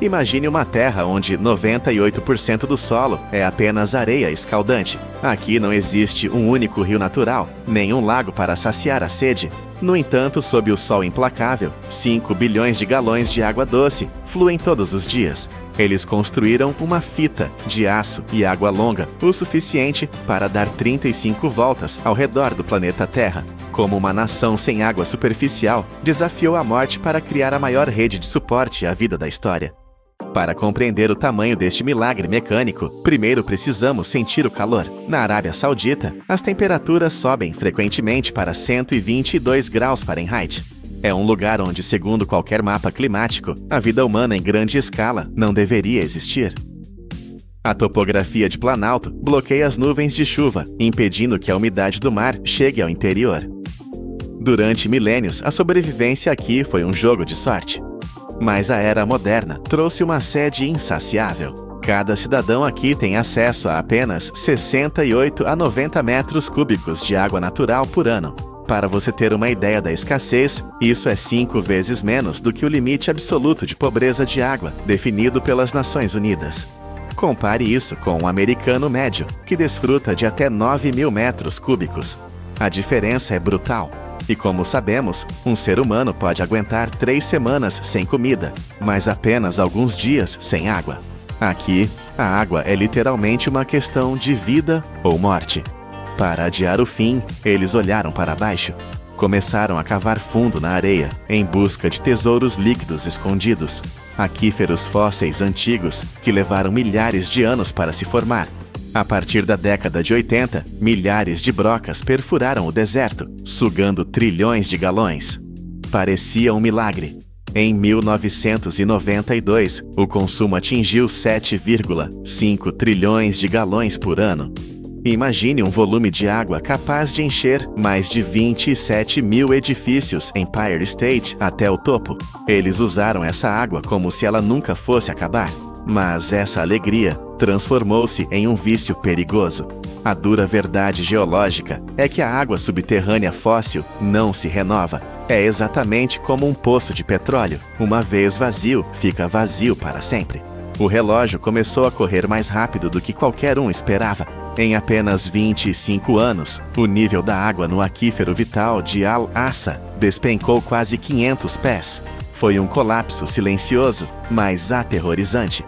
Imagine uma terra onde 98% do solo é apenas areia escaldante. Aqui não existe um único rio natural, nem um lago para saciar a sede. No entanto, sob o sol implacável, 5 bilhões de galões de água doce fluem todos os dias. Eles construíram uma fita de aço e água longa, o suficiente para dar 35 voltas ao redor do planeta Terra. Como uma nação sem água superficial, desafiou a morte para criar a maior rede de suporte à vida da história. Para compreender o tamanho deste milagre mecânico, primeiro precisamos sentir o calor. Na Arábia Saudita, as temperaturas sobem frequentemente para 122 graus Fahrenheit. É um lugar onde, segundo qualquer mapa climático, a vida humana em grande escala não deveria existir. A topografia de Planalto bloqueia as nuvens de chuva, impedindo que a umidade do mar chegue ao interior. Durante milênios, a sobrevivência aqui foi um jogo de sorte. Mas a era moderna trouxe uma sede insaciável. Cada cidadão aqui tem acesso a apenas 68 a 90 metros cúbicos de água natural por ano. Para você ter uma ideia da escassez, isso é 5 vezes menos do que o limite absoluto de pobreza de água, definido pelas Nações Unidas. Compare isso com um americano médio, que desfruta de até 9.000 metros cúbicos. A diferença é brutal. E como sabemos, um ser humano pode aguentar 3 semanas sem comida, mas apenas alguns dias sem água. Aqui, a água é literalmente uma questão de vida ou morte. Para adiar o fim, eles olharam para baixo. Começaram a cavar fundo na areia, em busca de tesouros líquidos escondidos. Aquíferos fósseis antigos que levaram milhares de anos para se formar. A partir da década de 80, milhares de brocas perfuraram o deserto, sugando trilhões de galões. Parecia um milagre. Em 1992, o consumo atingiu 7,5 trilhões de galões por ano. Imagine um volume de água capaz de encher mais de 27 mil edifícios em Empire State até o topo. Eles usaram essa água como se ela nunca fosse acabar. Mas essa alegria transformou-se em um vício perigoso. A dura verdade geológica é que a água subterrânea fóssil não se renova. É exatamente como um poço de petróleo. Uma vez vazio, fica vazio para sempre. O relógio começou a correr mais rápido do que qualquer um esperava. Em apenas 25 anos, o nível da água no aquífero vital de Al-Assa despencou quase 500 pés. Foi um colapso silencioso, mas aterrorizante.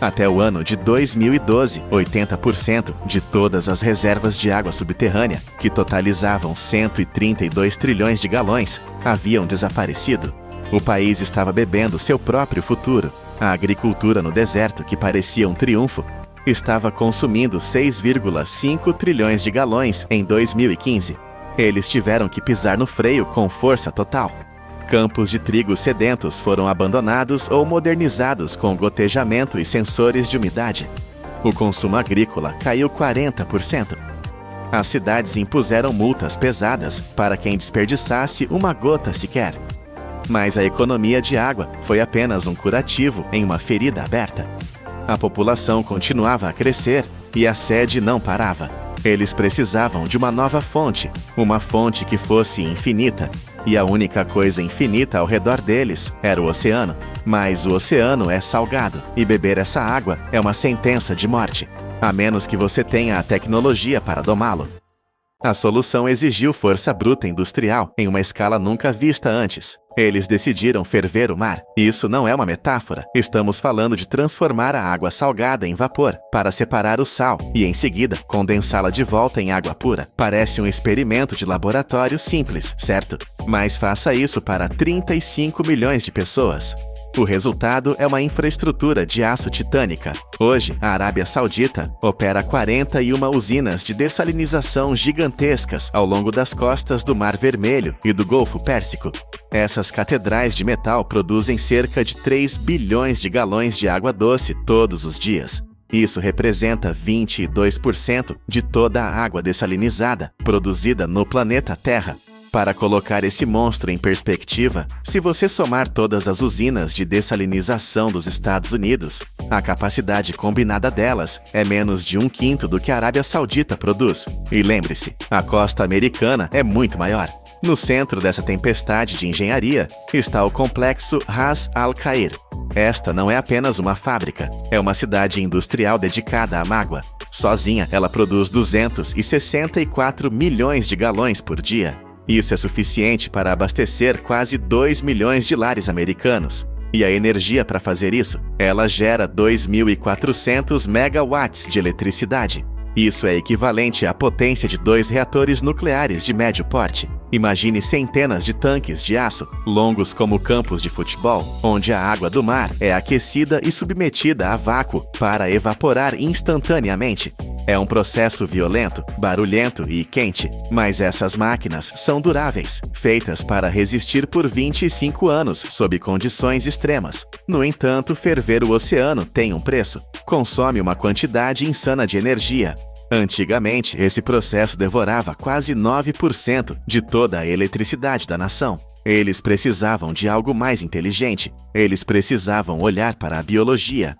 Até o ano de 2012, 80% de todas as reservas de água subterrânea, que totalizavam 132 trilhões de galões, haviam desaparecido. O país estava bebendo seu próprio futuro. A agricultura no deserto, que parecia um triunfo, estava consumindo 6,5 trilhões de galões em 2015. Eles tiveram que pisar no freio com força total. Campos de trigo sedentos foram abandonados ou modernizados com gotejamento e sensores de umidade. O consumo agrícola caiu 40%. As cidades impuseram multas pesadas para quem desperdiçasse uma gota sequer. Mas a economia de água foi apenas um curativo em uma ferida aberta. A população continuava a crescer e a sede não parava. Eles precisavam de uma nova fonte, uma fonte que fosse infinita. E a única coisa infinita ao redor deles era o oceano. Mas o oceano é salgado, e beber essa água é uma sentença de morte, a menos que você tenha a tecnologia para domá-lo. A solução exigiu força bruta industrial em uma escala nunca vista antes. Eles decidiram ferver o mar. Isso não é uma metáfora. Estamos falando de transformar a água salgada em vapor para separar o sal e, em seguida, condensá-la de volta em água pura. Parece um experimento de laboratório simples, certo? Mas faça isso para 35 milhões de pessoas. O resultado é uma infraestrutura de aço titânica. Hoje, a Arábia Saudita opera 41 usinas de dessalinização gigantescas ao longo das costas do Mar Vermelho e do Golfo Pérsico. Essas catedrais de metal produzem cerca de 3 bilhões de galões de água doce todos os dias. Isso representa 22% de toda a água dessalinizada produzida no planeta Terra. Para colocar esse monstro em perspectiva, se você somar todas as usinas de dessalinização dos Estados Unidos, a capacidade combinada delas é menos de 1/5 do que a Arábia Saudita produz. E lembre-se, a costa americana é muito maior. No centro dessa tempestade de engenharia está o complexo Ras Al Khair. Esta não é apenas uma fábrica, é uma cidade industrial dedicada à mágoa. Sozinha, ela produz 264 milhões de galões por dia. Isso é suficiente para abastecer quase 2 milhões de lares americanos. E a energia para fazer isso, ela gera 2.400 megawatts de eletricidade. Isso é equivalente à potência de 2 reatores nucleares de médio porte. Imagine centenas de tanques de aço, longos como campos de futebol, onde a água do mar é aquecida e submetida a vácuo para evaporar instantaneamente. É um processo violento, barulhento e quente, mas essas máquinas são duráveis, feitas para resistir por 25 anos sob condições extremas. No entanto, ferver o oceano tem um preço. Consome uma quantidade insana de energia. Antigamente, esse processo devorava quase 9% de toda a eletricidade da nação. Eles precisavam de algo mais inteligente. Eles precisavam olhar para a biologia.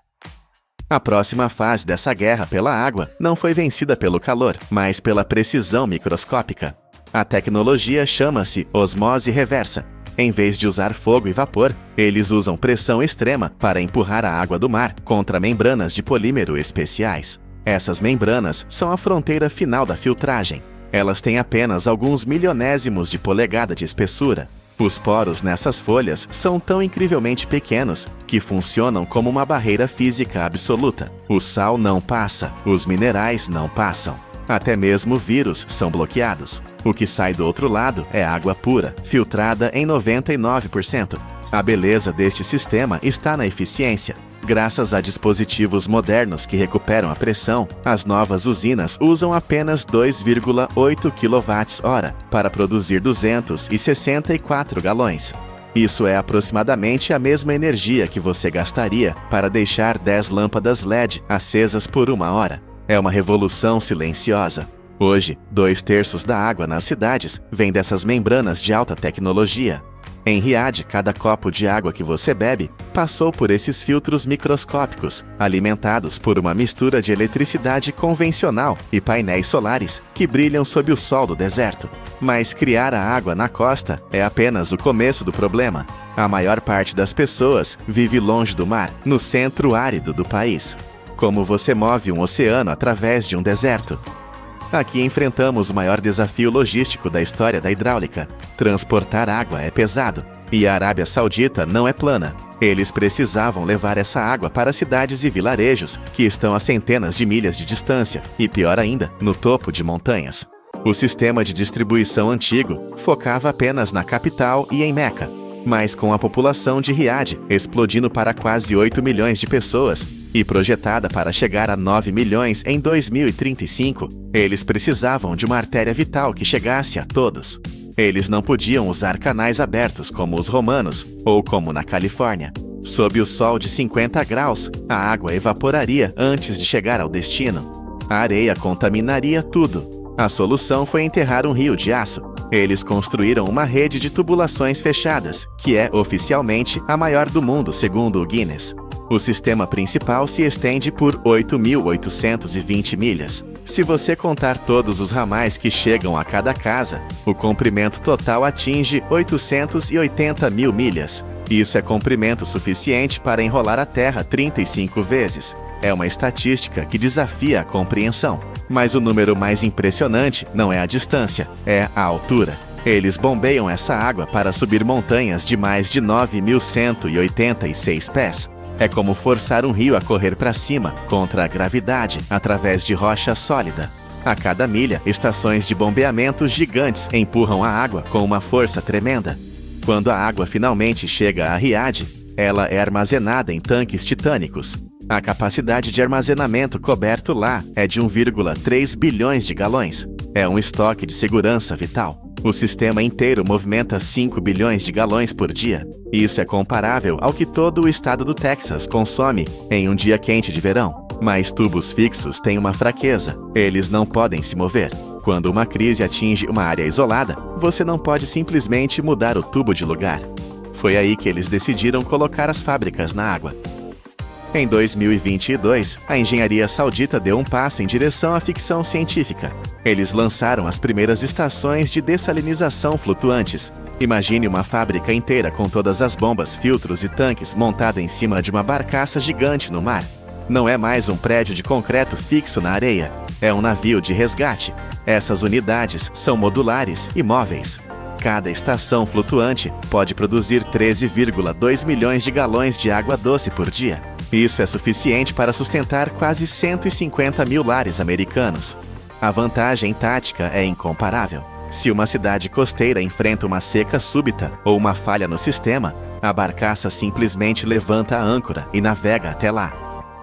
A próxima fase dessa guerra pela água não foi vencida pelo calor, mas pela precisão microscópica. A tecnologia chama-se osmose reversa. Em vez de usar fogo e vapor, eles usam pressão extrema para empurrar a água do mar contra membranas de polímero especiais. Essas membranas são a fronteira final da filtragem. Elas têm apenas alguns milionésimos de polegada de espessura. Os poros nessas folhas são tão incrivelmente pequenos que funcionam como uma barreira física absoluta. O sal não passa, os minerais não passam. Até mesmo vírus são bloqueados. O que sai do outro lado é água pura, filtrada em 99%. A beleza deste sistema está na eficiência. Graças a dispositivos modernos que recuperam a pressão, as novas usinas usam apenas 2,8 kWh para produzir 264 galões. Isso é aproximadamente a mesma energia que você gastaria para deixar 10 lâmpadas LED acesas por 1 hora. É uma revolução silenciosa. Hoje, 2/3 da água nas cidades vem dessas membranas de alta tecnologia. Em Riad, cada copo de água que você bebe passou por esses filtros microscópicos, alimentados por uma mistura de eletricidade convencional e painéis solares que brilham sob o sol do deserto. Mas criar a água na costa é apenas o começo do problema. A maior parte das pessoas vive longe do mar, no centro árido do país. Como você move um oceano através de um deserto? Aqui enfrentamos o maior desafio logístico da história da hidráulica. Transportar água é pesado, e a Arábia Saudita não é plana. Eles precisavam levar essa água para cidades e vilarejos que estão a centenas de milhas de distância, e pior ainda, no topo de montanhas. O sistema de distribuição antigo focava apenas na capital e em Meca, mas com a população de Riad explodindo para quase 8 milhões de pessoas, e projetada para chegar a 9 milhões em 2035, eles precisavam de uma artéria vital que chegasse a todos. Eles não podiam usar canais abertos como os romanos ou como na Califórnia. Sob o sol de 50 graus, a água evaporaria antes de chegar ao destino. A areia contaminaria tudo. A solução foi enterrar um rio de aço. Eles construíram uma rede de tubulações fechadas, que é oficialmente a maior do mundo segundo o Guinness. O sistema principal se estende por 8.820 milhas. Se você contar todos os ramais que chegam a cada casa, o comprimento total atinge 880 mil milhas. Isso é comprimento suficiente para enrolar a Terra 35 vezes. É uma estatística que desafia a compreensão. Mas o número mais impressionante não é a distância, é a altura. Eles bombeiam essa água para subir montanhas de mais de 9.186 pés. É como forçar um rio a correr para cima, contra a gravidade, através de rocha sólida. A cada milha, estações de bombeamento gigantes empurram a água com uma força tremenda. Quando a água finalmente chega a Riad, ela é armazenada em tanques titânicos. A capacidade de armazenamento coberto lá é de 1,3 bilhões de galões. É um estoque de segurança vital. O sistema inteiro movimenta 5 bilhões de galões por dia. Isso é comparável ao que todo o estado do Texas consome em um dia quente de verão. Mas tubos fixos têm uma fraqueza. Eles não podem se mover. Quando uma crise atinge uma área isolada, você não pode simplesmente mudar o tubo de lugar. Foi aí que eles decidiram colocar as fábricas na água. Em 2022, a engenharia saudita deu um passo em direção à ficção científica. Eles lançaram as primeiras estações de dessalinização flutuantes. Imagine uma fábrica inteira com todas as bombas, filtros e tanques montada em cima de uma barcaça gigante no mar. Não é mais um prédio de concreto fixo na areia, é um navio de resgate. Essas unidades são modulares e móveis. Cada estação flutuante pode produzir 13,2 milhões de galões de água doce por dia. Isso é suficiente para sustentar quase 150 mil lares americanos. A vantagem tática é incomparável. Se uma cidade costeira enfrenta uma seca súbita ou uma falha no sistema, a barcaça simplesmente levanta a âncora e navega até lá.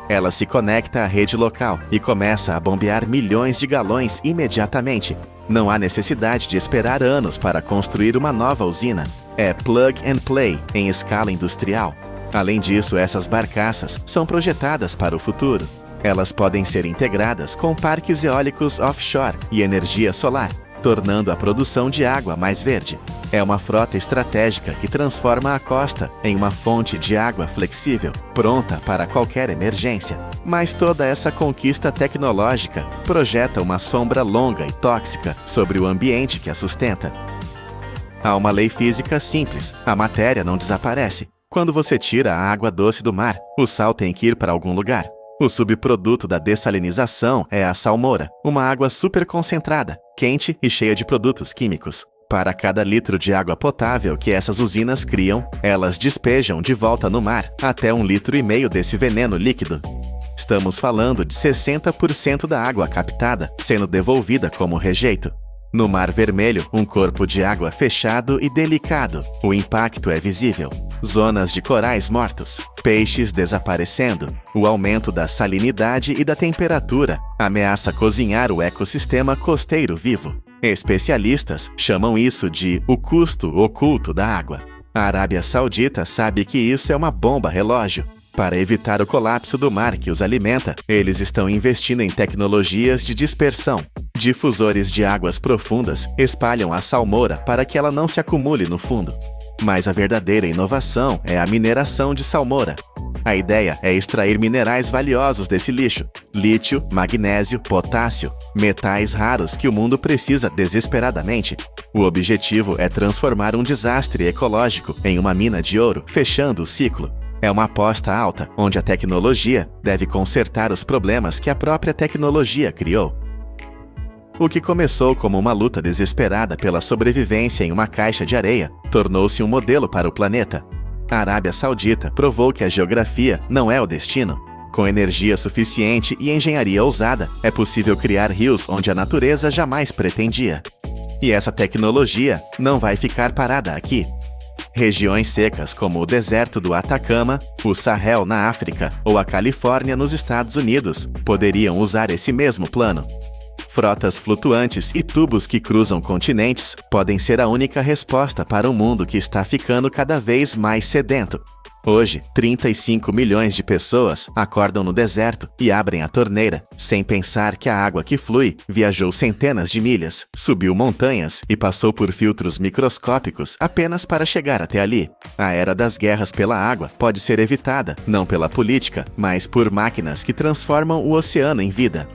Ela se conecta à rede local e começa a bombear milhões de galões imediatamente. Não há necessidade de esperar anos para construir uma nova usina. É plug and play em escala industrial. Além disso, essas barcaças são projetadas para o futuro. Elas podem ser integradas com parques eólicos offshore e energia solar, tornando a produção de água mais verde. É uma frota estratégica que transforma a costa em uma fonte de água flexível, pronta para qualquer emergência. Mas toda essa conquista tecnológica projeta uma sombra longa e tóxica sobre o ambiente que a sustenta. Há uma lei física simples: a matéria não desaparece. Quando você tira a água doce do mar, o sal tem que ir para algum lugar. O subproduto da dessalinização é a salmoura, uma água super concentrada, quente e cheia de produtos químicos. Para cada litro de água potável que essas usinas criam, elas despejam de volta no mar até 1,5 litro desse veneno líquido. Estamos falando de 60% da água captada sendo devolvida como rejeito. No Mar Vermelho, um corpo de água fechado e delicado. O impacto é visível. Zonas de corais mortos, peixes desaparecendo. O aumento da salinidade e da temperatura ameaça cozinhar o ecossistema costeiro vivo. Especialistas chamam isso de o custo oculto da água. A Arábia Saudita sabe que isso é uma bomba relógio. Para evitar o colapso do mar que os alimenta, eles estão investindo em tecnologias de dispersão. Difusores de águas profundas espalham a salmoura para que ela não se acumule no fundo. Mas a verdadeira inovação é a mineração de salmoura. A ideia é extrair minerais valiosos desse lixo: lítio, magnésio, potássio, metais raros que o mundo precisa desesperadamente. O objetivo é transformar um desastre ecológico em uma mina de ouro, fechando o ciclo. É uma aposta alta, onde a tecnologia deve consertar os problemas que a própria tecnologia criou. O que começou como uma luta desesperada pela sobrevivência em uma caixa de areia, tornou-se um modelo para o planeta. A Arábia Saudita provou que a geografia não é o destino. Com energia suficiente e engenharia ousada, é possível criar rios onde a natureza jamais pretendia. E essa tecnologia não vai ficar parada aqui. Regiões secas como o deserto do Atacama, o Sahel na África ou a Califórnia nos Estados Unidos poderiam usar esse mesmo plano. Frotas flutuantes e tubos que cruzam continentes podem ser a única resposta para um mundo que está ficando cada vez mais sedento. Hoje, 35 milhões de pessoas acordam no deserto e abrem a torneira, sem pensar que a água que flui viajou centenas de milhas, subiu montanhas e passou por filtros microscópicos apenas para chegar até ali. A era das guerras pela água pode ser evitada, não pela política, mas por máquinas que transformam o oceano em vida.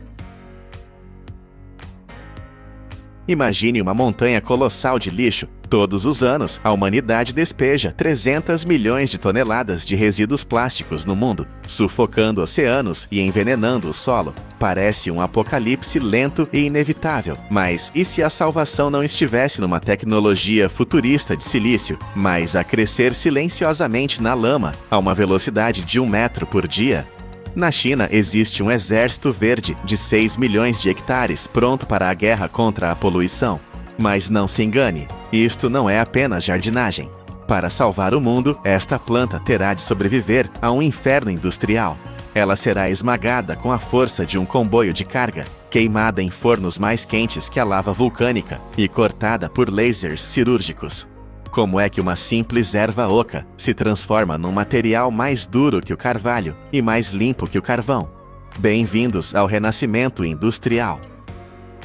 Imagine uma montanha colossal de lixo. Todos os anos, a humanidade despeja 300 milhões de toneladas de resíduos plásticos no mundo, sufocando oceanos e envenenando o solo. Parece um apocalipse lento e inevitável, mas e se a salvação não estivesse numa tecnologia futurista de silício, mas a crescer silenciosamente na lama, a uma velocidade de 1 metro por dia? Na China, existe um exército verde de 6 milhões de hectares pronto para a guerra contra a poluição. Mas não se engane, isto não é apenas jardinagem. Para salvar o mundo, esta planta terá de sobreviver a um inferno industrial. Ela será esmagada com a força de um comboio de carga, queimada em fornos mais quentes que a lava vulcânica e cortada por lasers cirúrgicos. Como é que uma simples erva oca se transforma num material mais duro que o carvalho e mais limpo que o carvão? Bem-vindos ao renascimento industrial.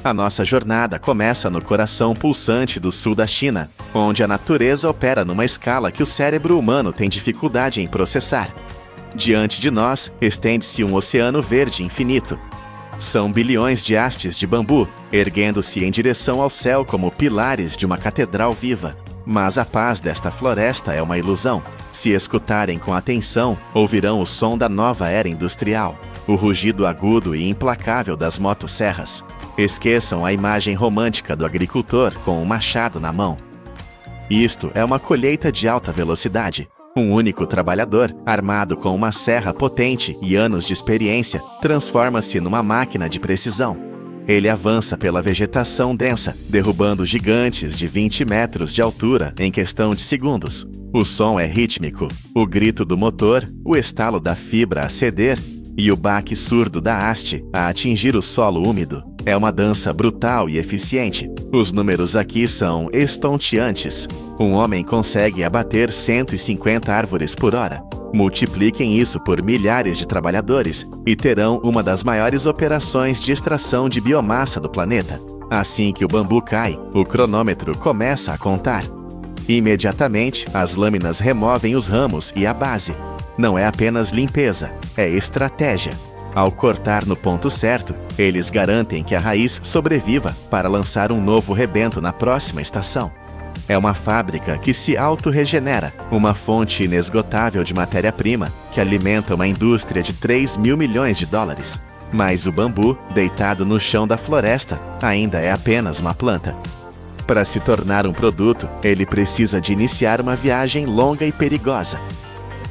A nossa jornada começa no coração pulsante do sul da China, onde a natureza opera numa escala que o cérebro humano tem dificuldade em processar. Diante de nós, estende-se um oceano verde infinito. São bilhões de hastes de bambu, erguendo-se em direção ao céu como pilares de uma catedral viva. Mas a paz desta floresta é uma ilusão. Se escutarem com atenção, ouvirão o som da nova era industrial, o rugido agudo e implacável das motosserras. Esqueçam a imagem romântica do agricultor com um machado na mão. Isto é uma colheita de alta velocidade. Um único trabalhador, armado com uma serra potente e anos de experiência, transforma-se numa máquina de precisão. Ele avança pela vegetação densa, derrubando gigantes de 20 metros de altura em questão de segundos. O som é rítmico, o grito do motor, o estalo da fibra a ceder e o baque surdo da haste a atingir o solo úmido. É uma dança brutal e eficiente. Os números aqui são estonteantes. Um homem consegue abater 150 árvores por hora. Multipliquem isso por milhares de trabalhadores e terão uma das maiores operações de extração de biomassa do planeta. Assim que o bambu cai, o cronômetro começa a contar. Imediatamente, as lâminas removem os ramos e a base. Não é apenas limpeza, é estratégia. Ao cortar no ponto certo, eles garantem que a raiz sobreviva para lançar um novo rebento na próxima estação. É uma fábrica que se autorregenera, uma fonte inesgotável de matéria-prima que alimenta uma indústria de 3 mil milhões de dólares. Mas o bambu, deitado no chão da floresta, ainda é apenas uma planta. Para se tornar um produto, ele precisa de iniciar uma viagem longa e perigosa.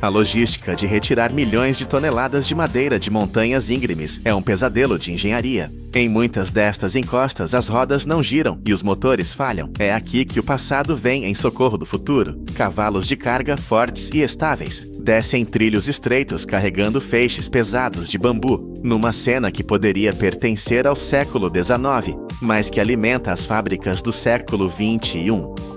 A logística de retirar milhões de toneladas de madeira de montanhas íngremes é um pesadelo de engenharia. Em muitas destas encostas, as rodas não giram e os motores falham. É aqui que o passado vem em socorro do futuro. Cavalos de carga fortes e estáveis descem trilhos estreitos carregando feixes pesados de bambu, numa cena que poderia pertencer ao século XIX, mas que alimenta as fábricas do século XXI.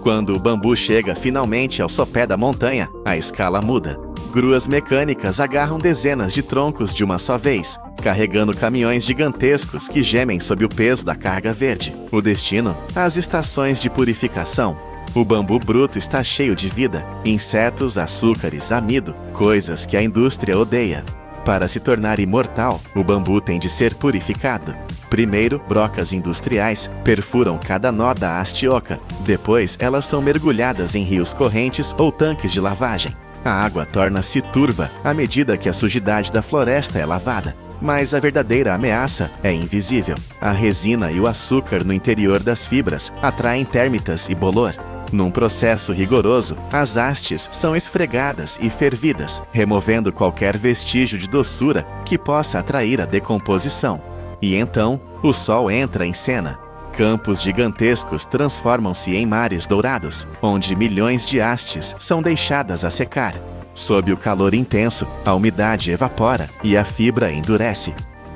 Quando o bambu chega finalmente ao sopé da montanha, a escala muda. Gruas mecânicas agarram dezenas de troncos de uma só vez, carregando caminhões gigantescos que gemem sob o peso da carga verde. O destino? As estações de purificação. O bambu bruto está cheio de vida, insetos, açúcares, amido, coisas que a indústria odeia. Para se tornar imortal, o bambu tem de ser purificado. Primeiro, brocas industriais perfuram cada nó da haste oca. Depois, elas são mergulhadas em rios correntes ou tanques de lavagem. A água torna-se turva à medida que a sujidade da floresta é lavada. Mas a verdadeira ameaça é invisível. A resina e o açúcar no interior das fibras atraem térmitas e bolor. Num processo rigoroso, as hastes são esfregadas e fervidas, removendo qualquer vestígio de doçura que possa atrair a decomposição. E então, o sol entra em cena. Campos gigantescos transformam-se em mares dourados, onde milhões de hastes são deixadas a secar. Sob o calor intenso, a umidade evapora e a fibra endurece.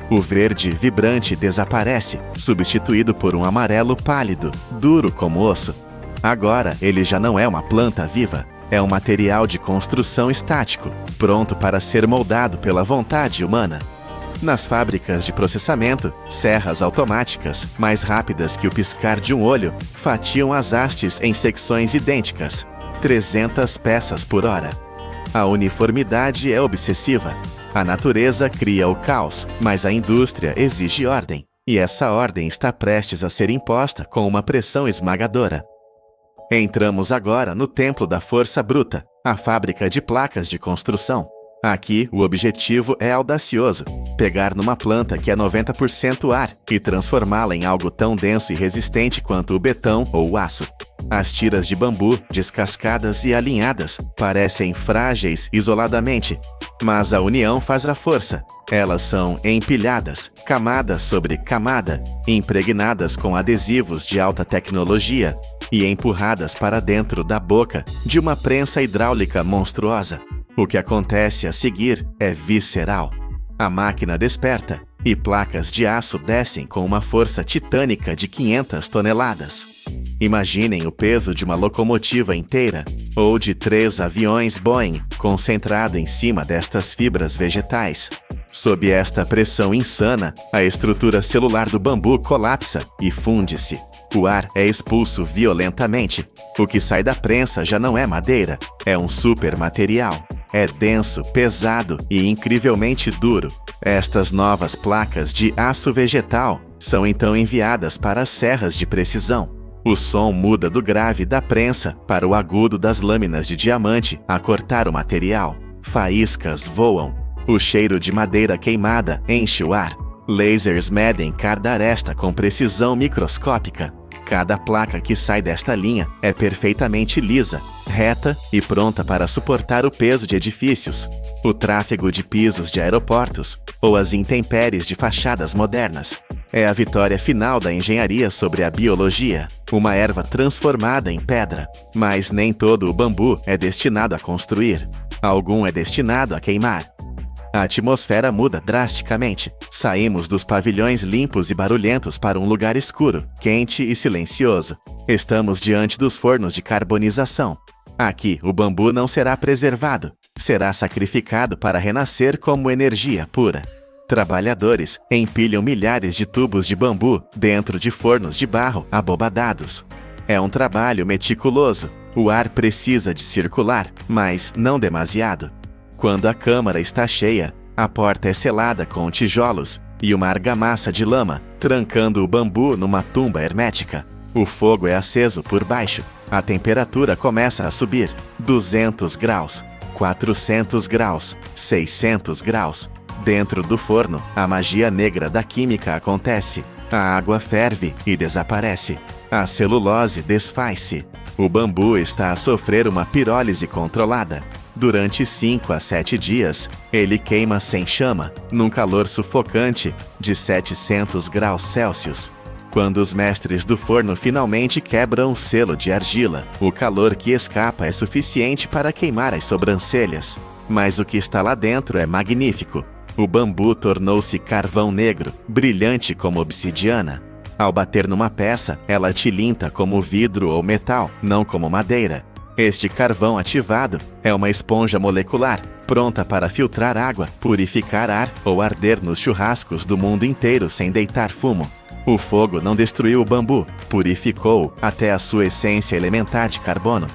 O verde vibrante desaparece, substituído por um amarelo pálido, duro como osso. Agora, ele já não é uma planta viva, é um material de construção estático, pronto para ser moldado pela vontade humana. Nas fábricas de processamento, serras automáticas, mais rápidas que o piscar de um olho, fatiam as hastes em secções idênticas, 300 peças por hora. A uniformidade é obsessiva. A natureza cria o caos, mas a indústria exige ordem. E essa ordem está prestes a ser imposta com uma pressão esmagadora. Entramos agora no templo da força bruta, a fábrica de placas de construção. Aqui, o objetivo é audacioso: pegar numa planta que é 90% ar e transformá-la em algo tão denso e resistente quanto o betão ou o aço. As tiras de bambu, descascadas e alinhadas, parecem frágeis isoladamente, mas a união faz a força. Elas são empilhadas, camada sobre camada, impregnadas com adesivos de alta tecnologia e empurradas para dentro da boca de uma prensa hidráulica monstruosa. O que acontece a seguir é visceral. A máquina desperta e placas de aço descem com uma força titânica de 500 toneladas. Imaginem o peso de uma locomotiva inteira ou de 3 aviões Boeing concentrado em cima destas fibras vegetais. Sob esta pressão insana, a estrutura celular do bambu colapsa e funde-se. O ar é expulso violentamente. O que sai da prensa já não é madeira, é um supermaterial. É denso, pesado e incrivelmente duro. Estas novas placas de aço vegetal são então enviadas para as serras de precisão. O som muda do grave da prensa para o agudo das lâminas de diamante a cortar o material. Faíscas voam. O cheiro de madeira queimada enche o ar. Lasers medem cada aresta com precisão microscópica. Cada placa que sai desta linha é perfeitamente lisa, reta e pronta para suportar o peso de edifícios, o tráfego de pisos de aeroportos ou as intempéries de fachadas modernas. É a vitória final da engenharia sobre a biologia, uma erva transformada em pedra. Mas nem todo o bambu é destinado a construir. Algum é destinado a queimar. A atmosfera muda drasticamente. Saímos dos pavilhões limpos e barulhentos para um lugar escuro, quente e silencioso. Estamos diante dos fornos de carbonização. Aqui, o bambu não será preservado. Será sacrificado para renascer como energia pura. Trabalhadores empilham milhares de tubos de bambu dentro de fornos de barro abobadados. É um trabalho meticuloso. O ar precisa de circular, mas não demasiado. Quando a câmara está cheia, a porta é selada com tijolos e uma argamassa de lama, trancando o bambu numa tumba hermética. O fogo é aceso por baixo. A temperatura começa a subir. 200 graus, 400 graus, 600 graus. Dentro do forno, a magia negra da química acontece. A água ferve e desaparece. A celulose desfaz-se. O bambu está a sofrer uma pirólise controlada. Durante 5 a 7 dias, ele queima sem chama, num calor sufocante de 700 graus Celsius. Quando os mestres do forno finalmente quebram o selo de argila, o calor que escapa é suficiente para queimar as sobrancelhas. Mas o que está lá dentro é magnífico. O bambu tornou-se carvão negro, brilhante como obsidiana. Ao bater numa peça, ela tilinta como vidro ou metal, não como madeira. Este carvão ativado é uma esponja molecular, pronta para filtrar água, purificar ar ou arder nos churrascos do mundo inteiro sem deitar fumo. O fogo não destruiu o bambu, purificou-o até a sua essência elementar de carbono.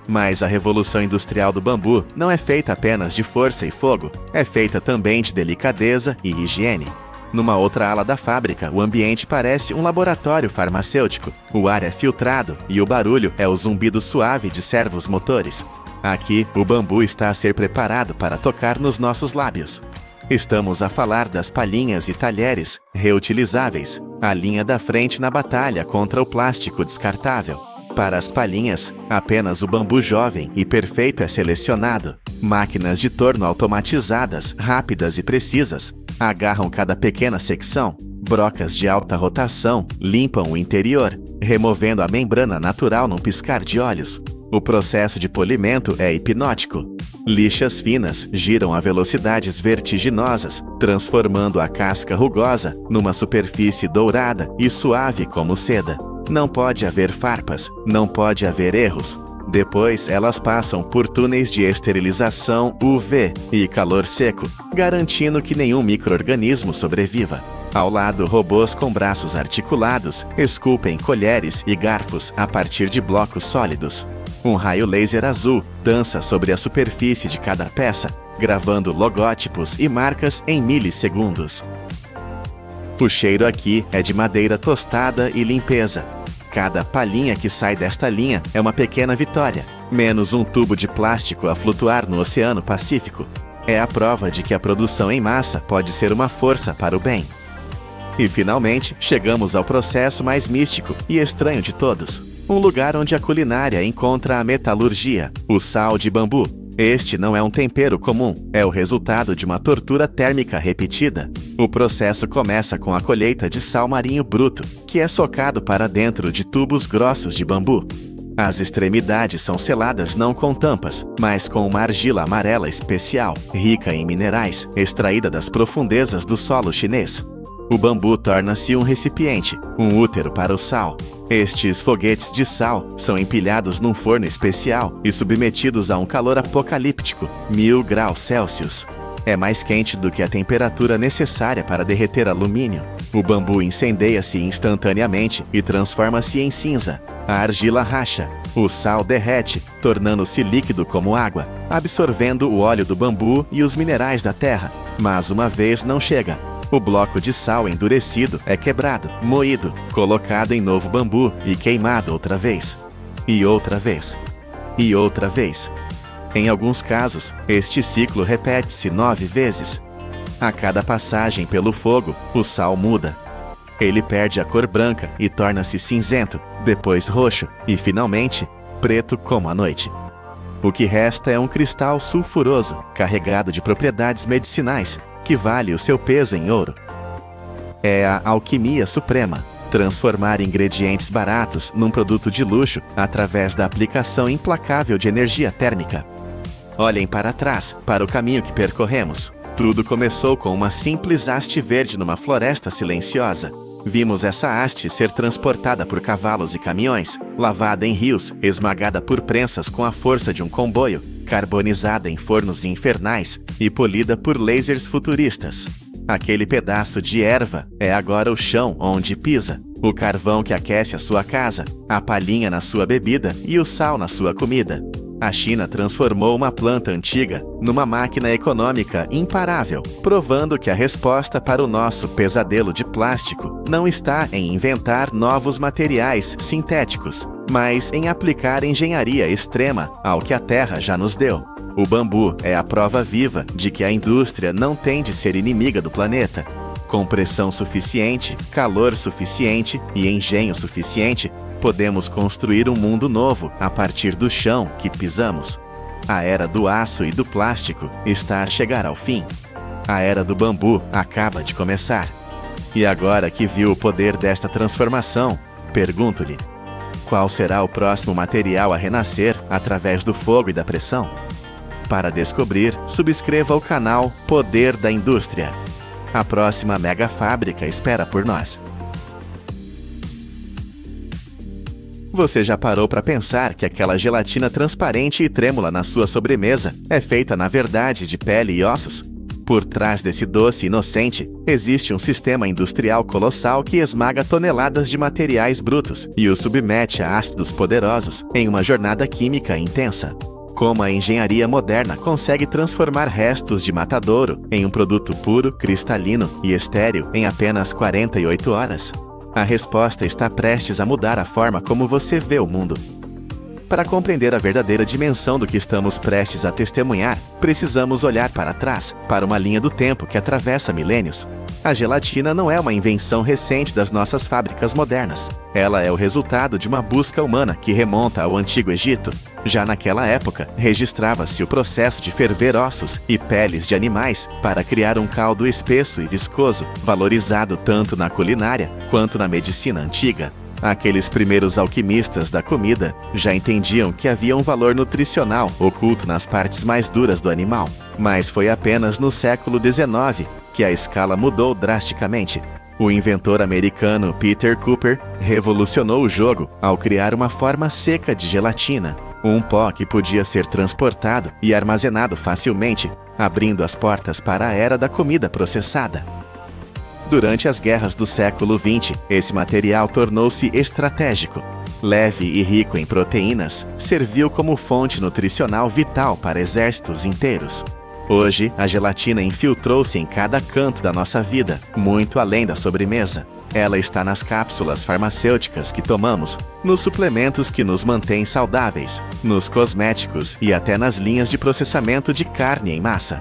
Mas a revolução industrial do bambu não é feita apenas de força e fogo, é feita também de delicadeza e higiene. Numa outra ala da fábrica, o ambiente parece um laboratório farmacêutico. O ar é filtrado e o barulho é o zumbido suave de servos motores. Aqui, o bambu está a ser preparado para tocar nos nossos lábios. Estamos a falar das palhinhas e talheres reutilizáveis, a linha da frente na batalha contra o plástico descartável. Para as palhinhas, apenas o bambu jovem e perfeito é selecionado. Máquinas de torno automatizadas, rápidas e precisas, agarram cada pequena secção. Brocas de alta rotação limpam o interior, removendo a membrana natural num piscar de olhos. O processo de polimento é hipnótico. Lixas finas giram a velocidades vertiginosas, transformando a casca rugosa numa superfície dourada e suave como seda. Não pode haver farpas, não pode haver erros. Depois, elas passam por túneis de esterilização UV e calor seco, garantindo que nenhum micro-organismo sobreviva. Ao lado, robôs com braços articulados esculpem colheres e garfos a partir de blocos sólidos. Um raio laser azul dança sobre a superfície de cada peça, gravando logótipos e marcas em milissegundos. O cheiro aqui é de madeira tostada e limpeza. Cada palhinha que sai desta linha é uma pequena vitória, menos um tubo de plástico a flutuar no Oceano Pacífico. É a prova de que a produção em massa pode ser uma força para o bem. E finalmente, chegamos ao processo mais místico e estranho de todos. Um lugar onde a culinária encontra a metalurgia, o sal de bambu. Este não é um tempero comum, é o resultado de uma tortura térmica repetida. O processo começa com a colheita de sal marinho bruto, que é socado para dentro de tubos grossos de bambu. As extremidades são seladas não com tampas, mas com uma argila amarela especial, rica em minerais, extraída das profundezas do solo chinês. O bambu torna-se um recipiente, um útero para o sal. Estes foguetes de sal são empilhados num forno especial e submetidos a um calor apocalíptico, 1000 graus Celsius. É mais quente do que a temperatura necessária para derreter alumínio. O bambu incendeia-se instantaneamente e transforma-se em cinza. A argila racha. O sal derrete, tornando-se líquido como água, absorvendo o óleo do bambu e os minerais da terra. Mas uma vez não chega. O bloco de sal endurecido é quebrado, moído, colocado em novo bambu e queimado outra vez. E outra vez. E outra vez. Em alguns casos, este ciclo repete-se 9 vezes. A cada passagem pelo fogo, o sal muda. Ele perde a cor branca e torna-se cinzento, depois roxo e, finalmente, preto como a noite. O que resta é um cristal sulfuroso, carregado de propriedades medicinais, que vale o seu peso em ouro. É a alquimia suprema, transformar ingredientes baratos num produto de luxo através da aplicação implacável de energia térmica. Olhem para trás, para o caminho que percorremos. Tudo começou com uma simples haste verde numa floresta silenciosa. Vimos essa haste ser transportada por cavalos e caminhões, lavada em rios, esmagada por prensas com a força de um comboio, carbonizada em fornos infernais e polida por lasers futuristas. Aquele pedaço de erva é agora o chão onde pisa, o carvão que aquece a sua casa, a palhinha na sua bebida e o sal na sua comida. A China transformou uma planta antiga numa máquina econômica imparável, provando que a resposta para o nosso pesadelo de plástico não está em inventar novos materiais sintéticos, mas em aplicar engenharia extrema ao que a Terra já nos deu. O bambu é a prova viva de que a indústria não tem de ser inimiga do planeta. Com pressão suficiente, calor suficiente e engenho suficiente, podemos construir um mundo novo a partir do chão que pisamos. A era do aço e do plástico está a chegar ao fim. A era do bambu acaba de começar. E agora que viu o poder desta transformação, pergunto-lhe: qual será o próximo material a renascer através do fogo e da pressão? Para descobrir, subscreva o canal Poder da Indústria. A próxima mega fábrica espera por nós. Você já parou para pensar que aquela gelatina transparente e trêmula na sua sobremesa é feita, na verdade, de pele e ossos? Por trás desse doce inocente, existe um sistema industrial colossal que esmaga toneladas de materiais brutos e os submete a ácidos poderosos em uma jornada química intensa. Como a engenharia moderna consegue transformar restos de matadouro em um produto puro, cristalino e estéril em apenas 48 horas? A resposta está prestes a mudar a forma como você vê o mundo. Para compreender a verdadeira dimensão do que estamos prestes a testemunhar, precisamos olhar para trás, para uma linha do tempo que atravessa milênios. A gelatina não é uma invenção recente das nossas fábricas modernas. Ela é o resultado de uma busca humana que remonta ao Antigo Egito. Já naquela época, registrava-se o processo de ferver ossos e peles de animais para criar um caldo espesso e viscoso, valorizado tanto na culinária quanto na medicina antiga. Aqueles primeiros alquimistas da comida já entendiam que havia um valor nutricional oculto nas partes mais duras do animal. Mas foi apenas no século XIX que a escala mudou drasticamente. O inventor americano Peter Cooper revolucionou o jogo ao criar uma forma seca de gelatina, um pó que podia ser transportado e armazenado facilmente, abrindo as portas para a era da comida processada. Durante as guerras do século XX, esse material tornou-se estratégico. Leve e rico em proteínas, serviu como fonte nutricional vital para exércitos inteiros. Hoje, a gelatina infiltrou-se em cada canto da nossa vida, muito além da sobremesa. Ela está nas cápsulas farmacêuticas que tomamos, nos suplementos que nos mantêm saudáveis, nos cosméticos e até nas linhas de processamento de carne em massa.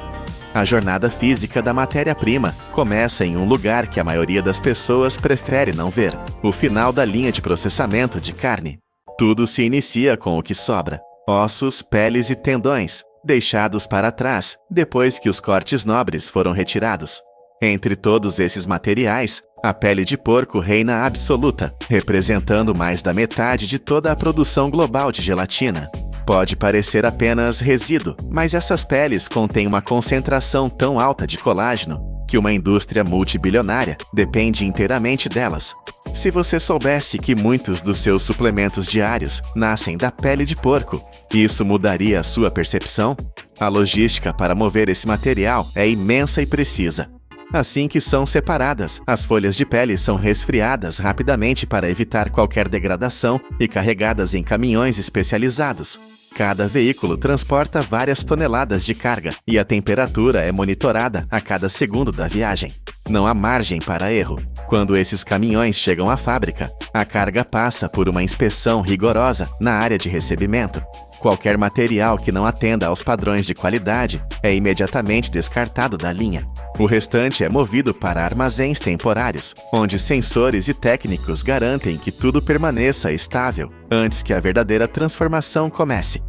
A jornada física da matéria-prima começa em um lugar que a maioria das pessoas prefere não ver: o final da linha de processamento de carne. Tudo se inicia com o que sobra: ossos, peles e tendões, deixados para trás depois que os cortes nobres foram retirados. Entre todos esses materiais, a pele de porco reina absoluta, representando mais da metade de toda a produção global de gelatina. Pode parecer apenas resíduo, mas essas peles contêm uma concentração tão alta de colágeno que uma indústria multibilionária depende inteiramente delas. Se você soubesse que muitos dos seus suplementos diários nascem da pele de porco, isso mudaria a sua percepção? A logística para mover esse material é imensa e precisa. Assim que são separadas, as folhas de pele são resfriadas rapidamente para evitar qualquer degradação e carregadas em caminhões especializados. Cada veículo transporta várias toneladas de carga e a temperatura é monitorada a cada segundo da viagem. Não há margem para erro. Quando esses caminhões chegam à fábrica, a carga passa por uma inspeção rigorosa na área de recebimento. Qualquer material que não atenda aos padrões de qualidade é imediatamente descartado da linha. O restante é movido para armazéns temporários, onde sensores e técnicos garantem que tudo permaneça estável antes que a verdadeira transformação comece.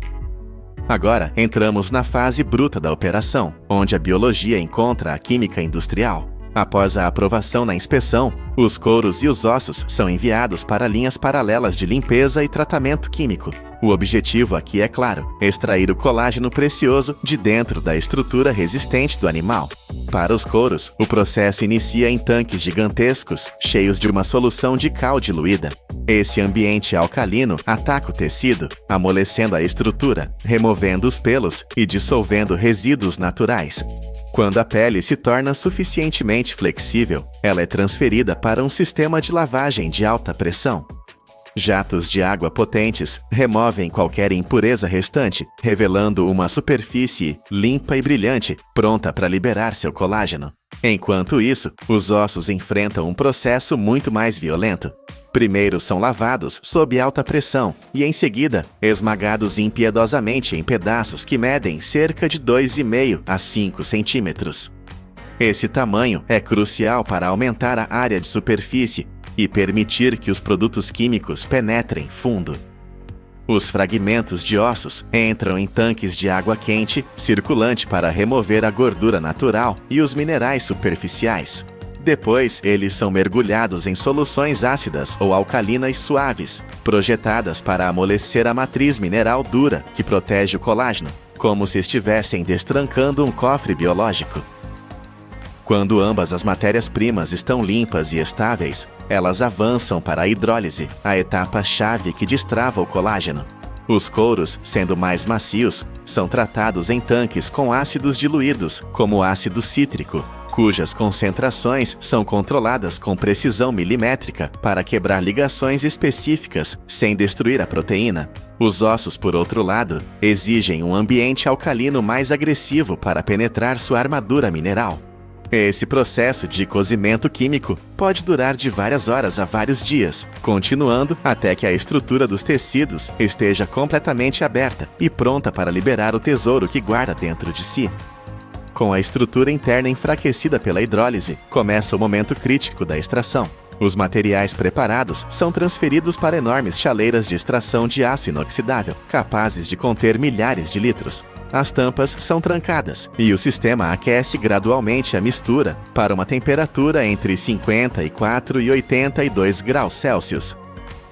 Agora, entramos na fase bruta da operação, onde a biologia encontra a química industrial. Após a aprovação na inspeção, os couros e os ossos são enviados para linhas paralelas de limpeza e tratamento químico. O objetivo aqui é claro: extrair o colágeno precioso de dentro da estrutura resistente do animal. Para os couros, o processo inicia em tanques gigantescos, cheios de uma solução de cal diluída. Esse ambiente alcalino ataca o tecido, amolecendo a estrutura, removendo os pelos e dissolvendo resíduos naturais. Quando a pele se torna suficientemente flexível, ela é transferida para um sistema de lavagem de alta pressão. Jatos de água potentes removem qualquer impureza restante, revelando uma superfície limpa e brilhante, pronta para liberar seu colágeno. Enquanto isso, os ossos enfrentam um processo muito mais violento. Primeiro são lavados sob alta pressão e, em seguida, esmagados impiedosamente em pedaços que medem cerca de 2,5 a 5 centímetros. Esse tamanho é crucial para aumentar a área de superfície e permitir que os produtos químicos penetrem fundo. Os fragmentos de ossos entram em tanques de água quente circulante para remover a gordura natural e os minerais superficiais. Depois, eles são mergulhados em soluções ácidas ou alcalinas suaves, projetadas para amolecer a matriz mineral dura que protege o colágeno, como se estivessem destrancando um cofre biológico. Quando ambas as matérias-primas estão limpas e estáveis, elas avançam para a hidrólise, a etapa-chave que destrava o colágeno. Os couros, sendo mais macios, são tratados em tanques com ácidos diluídos, como o ácido cítrico, cujas concentrações são controladas com precisão milimétrica para quebrar ligações específicas sem destruir a proteína. Os ossos, por outro lado, exigem um ambiente alcalino mais agressivo para penetrar sua armadura mineral. Esse processo de cozimento químico pode durar de várias horas a vários dias, continuando até que a estrutura dos tecidos esteja completamente aberta e pronta para liberar o tesouro que guarda dentro de si. Com a estrutura interna enfraquecida pela hidrólise, começa o momento crítico da extração. Os materiais preparados são transferidos para enormes chaleiras de extração de aço inoxidável, capazes de conter milhares de litros. As tampas são trancadas e o sistema aquece gradualmente a mistura para uma temperatura entre 54 e 82 graus Celsius.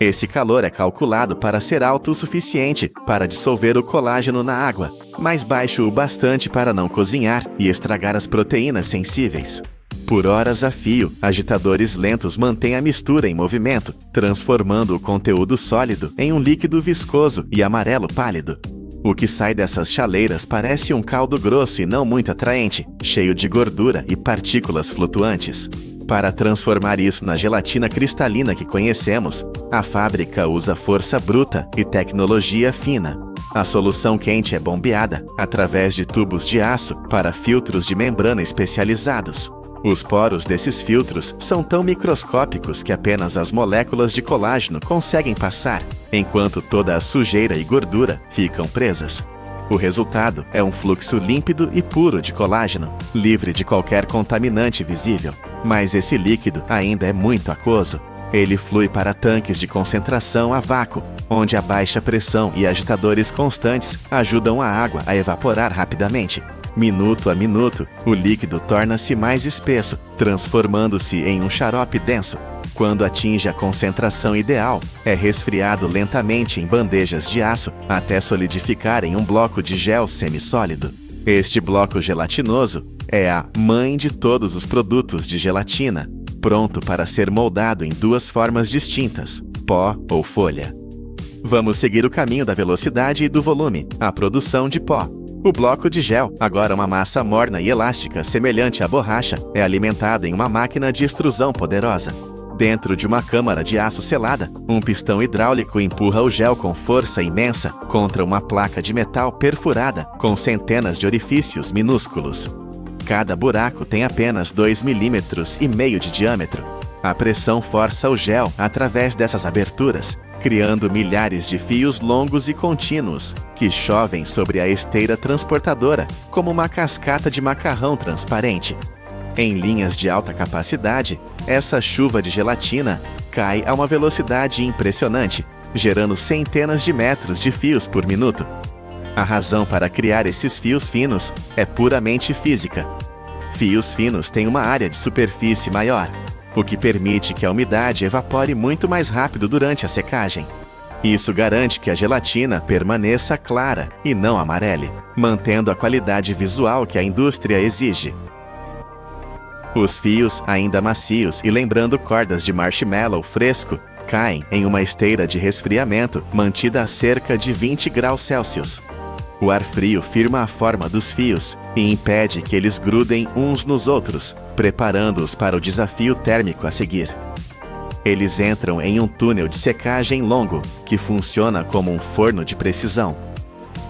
Esse calor é calculado para ser alto o suficiente para dissolver o colágeno na água, mas baixo o bastante para não cozinhar e estragar as proteínas sensíveis. Por horas a fio, agitadores lentos mantêm a mistura em movimento, transformando o conteúdo sólido em um líquido viscoso e amarelo pálido. O que sai dessas chaleiras parece um caldo grosso e não muito atraente, cheio de gordura e partículas flutuantes. Para transformar isso na gelatina cristalina que conhecemos, a fábrica usa força bruta e tecnologia fina. A solução quente é bombeada através de tubos de aço para filtros de membrana especializados. Os poros desses filtros são tão microscópicos que apenas as moléculas de colágeno conseguem passar, enquanto toda a sujeira e gordura ficam presas. O resultado é um fluxo límpido e puro de colágeno, livre de qualquer contaminante visível. Mas esse líquido ainda é muito aquoso. Ele flui para tanques de concentração a vácuo, onde a baixa pressão e agitadores constantes ajudam a água a evaporar rapidamente. Minuto a minuto, o líquido torna-se mais espesso, transformando-se em um xarope denso. Quando atinge a concentração ideal, é resfriado lentamente em bandejas de aço até solidificar em um bloco de gel semissólido. Este bloco gelatinoso é a mãe de todos os produtos de gelatina, pronto para ser moldado em duas formas distintas, pó ou folha. Vamos seguir o caminho da velocidade e do volume, a produção de pó. O bloco de gel, agora uma massa morna e elástica semelhante à borracha, é alimentado em uma máquina de extrusão poderosa. Dentro de uma câmara de aço selada, um pistão hidráulico empurra o gel com força imensa contra uma placa de metal perfurada com centenas de orifícios minúsculos. Cada buraco tem apenas 2,5 milímetros de diâmetro. A pressão força o gel através dessas aberturas, criando milhares de fios longos e contínuos, que chovem sobre a esteira transportadora, como uma cascata de macarrão transparente. Em linhas de alta capacidade, essa chuva de gelatina cai a uma velocidade impressionante, gerando centenas de metros de fios por minuto. A razão para criar esses fios finos é puramente física. Fios finos têm uma área de superfície maior, o que permite que a umidade evapore muito mais rápido durante a secagem. Isso garante que a gelatina permaneça clara e não amarele, mantendo a qualidade visual que a indústria exige. Os fios, ainda macios e lembrando cordas de marshmallow fresco, caem em uma esteira de resfriamento mantida a cerca de 20 graus Celsius. O ar frio firma a forma dos fios e impede que eles grudem uns nos outros, preparando-os para o desafio térmico a seguir. Eles entram em um túnel de secagem longo, que funciona como um forno de precisão.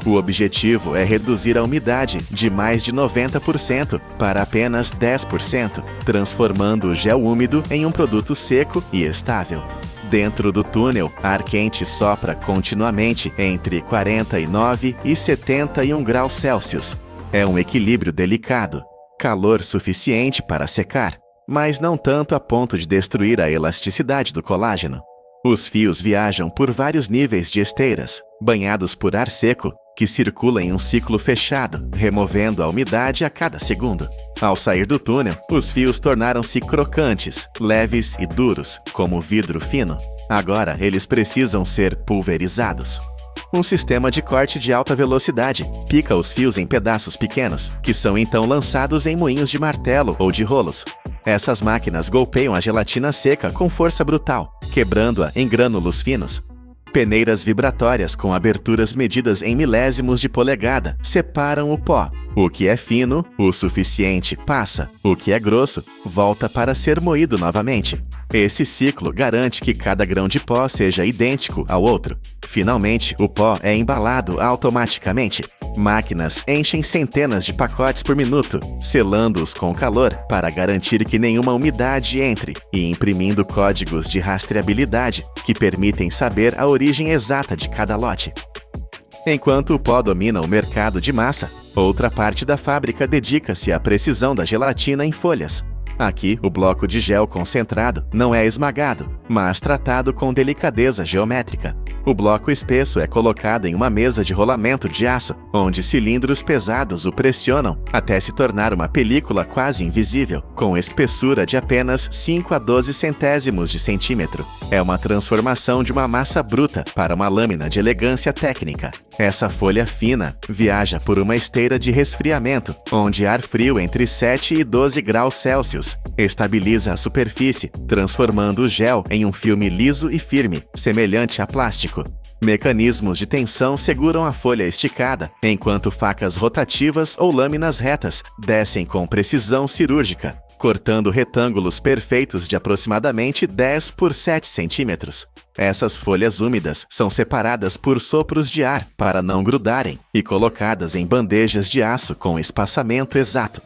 O objetivo é reduzir a umidade de mais de 90% para apenas 10%, transformando o gel úmido em um produto seco e estável. Dentro do túnel, ar quente sopra continuamente entre 49 e 71 graus Celsius. É um equilíbrio delicado, calor suficiente para secar, mas não tanto a ponto de destruir a elasticidade do colágeno. Os fios viajam por vários níveis de esteiras, banhados por ar seco, que circula em um ciclo fechado, removendo a umidade a cada segundo. Ao sair do túnel, os fios tornaram-se crocantes, leves e duros, como vidro fino. Agora, eles precisam ser pulverizados. Um sistema de corte de alta velocidade pica os fios em pedaços pequenos, que são então lançados em moinhos de martelo ou de rolos. Essas máquinas golpeiam a gelatina seca com força brutal, quebrando-a em grânulos finos. Peneiras vibratórias com aberturas medidas em milésimos de polegada separam o pó. O que é fino, o suficiente, passa. O que é grosso, volta para ser moído novamente. Esse ciclo garante que cada grão de pó seja idêntico ao outro. Finalmente, o pó é embalado automaticamente. Máquinas enchem centenas de pacotes por minuto, selando-os com calor para garantir que nenhuma umidade entre e imprimindo códigos de rastreabilidade que permitem saber a origem exata de cada lote. Enquanto o pó domina o mercado de massa, outra parte da fábrica dedica-se à precisão da gelatina em folhas. Aqui, o bloco de gel concentrado não é esmagado, mas tratado com delicadeza geométrica. O bloco espesso é colocado em uma mesa de rolamento de aço, onde cilindros pesados o pressionam até se tornar uma película quase invisível, com espessura de apenas 5 a 12 centésimos de centímetro. É uma transformação de uma massa bruta para uma lâmina de elegância técnica. Essa folha fina viaja por uma esteira de resfriamento, onde ar frio entre 7 e 12 graus Celsius estabiliza a superfície, transformando o gel em um filme liso e firme, semelhante a plástico. Mecanismos de tensão seguram a folha esticada, enquanto facas rotativas ou lâminas retas descem com precisão cirúrgica, cortando retângulos perfeitos de aproximadamente 10 por 7 centímetros. Essas folhas úmidas são separadas por sopros de ar para não grudarem e colocadas em bandejas de aço com espaçamento exato.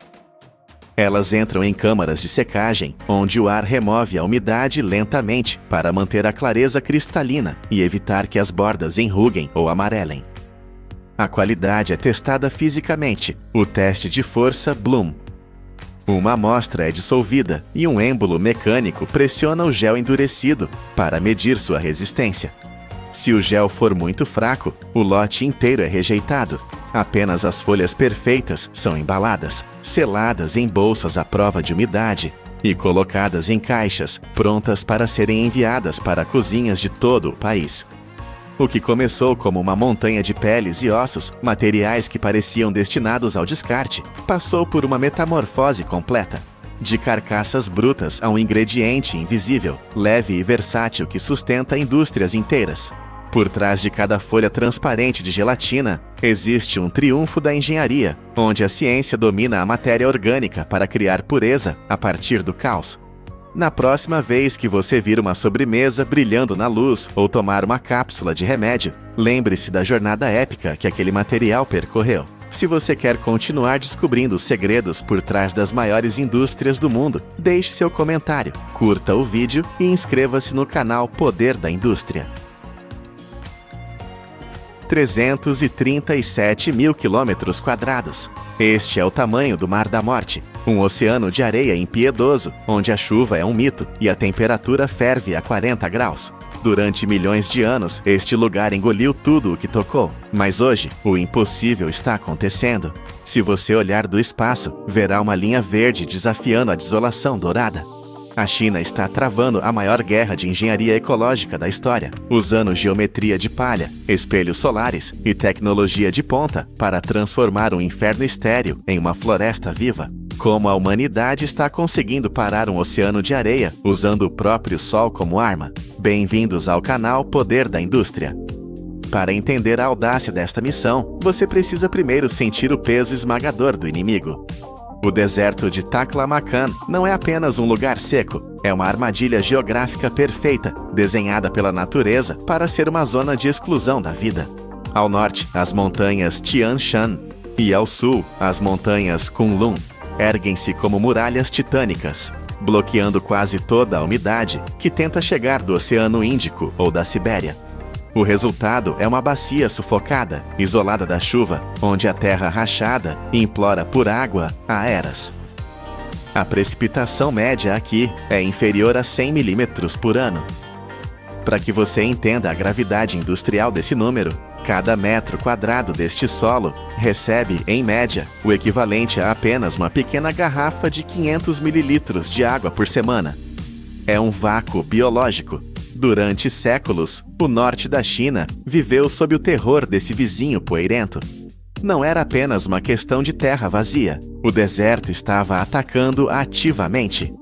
Elas entram em câmaras de secagem, onde o ar remove a umidade lentamente para manter a clareza cristalina e evitar que as bordas enruguem ou amarelem. A qualidade é testada fisicamente, o teste de força Bloom. Uma amostra é dissolvida e um êmbolo mecânico pressiona o gel endurecido para medir sua resistência. Se o gel for muito fraco, o lote inteiro é rejeitado. Apenas as folhas perfeitas são embaladas, seladas em bolsas à prova de umidade e colocadas em caixas, prontas para serem enviadas para cozinhas de todo o país. O que começou como uma montanha de peles e ossos, materiais que pareciam destinados ao descarte, passou por uma metamorfose completa. De carcaças brutas a um ingrediente invisível, leve e versátil que sustenta indústrias inteiras. Por trás de cada folha transparente de gelatina, existe um triunfo da engenharia, onde a ciência domina a matéria orgânica para criar pureza a partir do caos. Na próxima vez que você vir uma sobremesa brilhando na luz ou tomar uma cápsula de remédio, lembre-se da jornada épica que aquele material percorreu. Se você quer continuar descobrindo os segredos por trás das maiores indústrias do mundo, deixe seu comentário, curta o vídeo e inscreva-se no canal Poder da Indústria. 337 mil quilômetros quadrados. Este é o tamanho do Mar da Morte, um oceano de areia impiedoso, onde a chuva é um mito e a temperatura ferve a 40 graus. Durante milhões de anos, este lugar engoliu tudo o que tocou. Mas hoje, o impossível está acontecendo. Se você olhar do espaço, verá uma linha verde desafiando a desolação dourada. A China está travando a maior guerra de engenharia ecológica da história, usando geometria de palha, espelhos solares e tecnologia de ponta para transformar um inferno estéril em uma floresta viva. Como a humanidade está conseguindo parar um oceano de areia usando o próprio Sol como arma. Bem-vindos ao canal Poder da Indústria. Para entender a audácia desta missão, você precisa primeiro sentir o peso esmagador do inimigo. O deserto de Taklamakan não é apenas um lugar seco, é uma armadilha geográfica perfeita, desenhada pela natureza para ser uma zona de exclusão da vida. Ao norte, as montanhas Tian Shan e ao sul, as montanhas Kunlun erguem-se como muralhas titânicas, bloqueando quase toda a umidade que tenta chegar do Oceano Índico ou da Sibéria. O resultado é uma bacia sufocada, isolada da chuva, onde a terra rachada implora por água há eras. A precipitação média aqui é inferior a 100 milímetros por ano. Para que você entenda a gravidade industrial desse número, cada metro quadrado deste solo recebe, em média, o equivalente a apenas uma pequena garrafa de 500 mililitros de água por semana. É um vácuo biológico. Durante séculos, o norte da China viveu sob o terror desse vizinho poeirento. Não era apenas uma questão de terra vazia. O deserto estava atacando ativamente.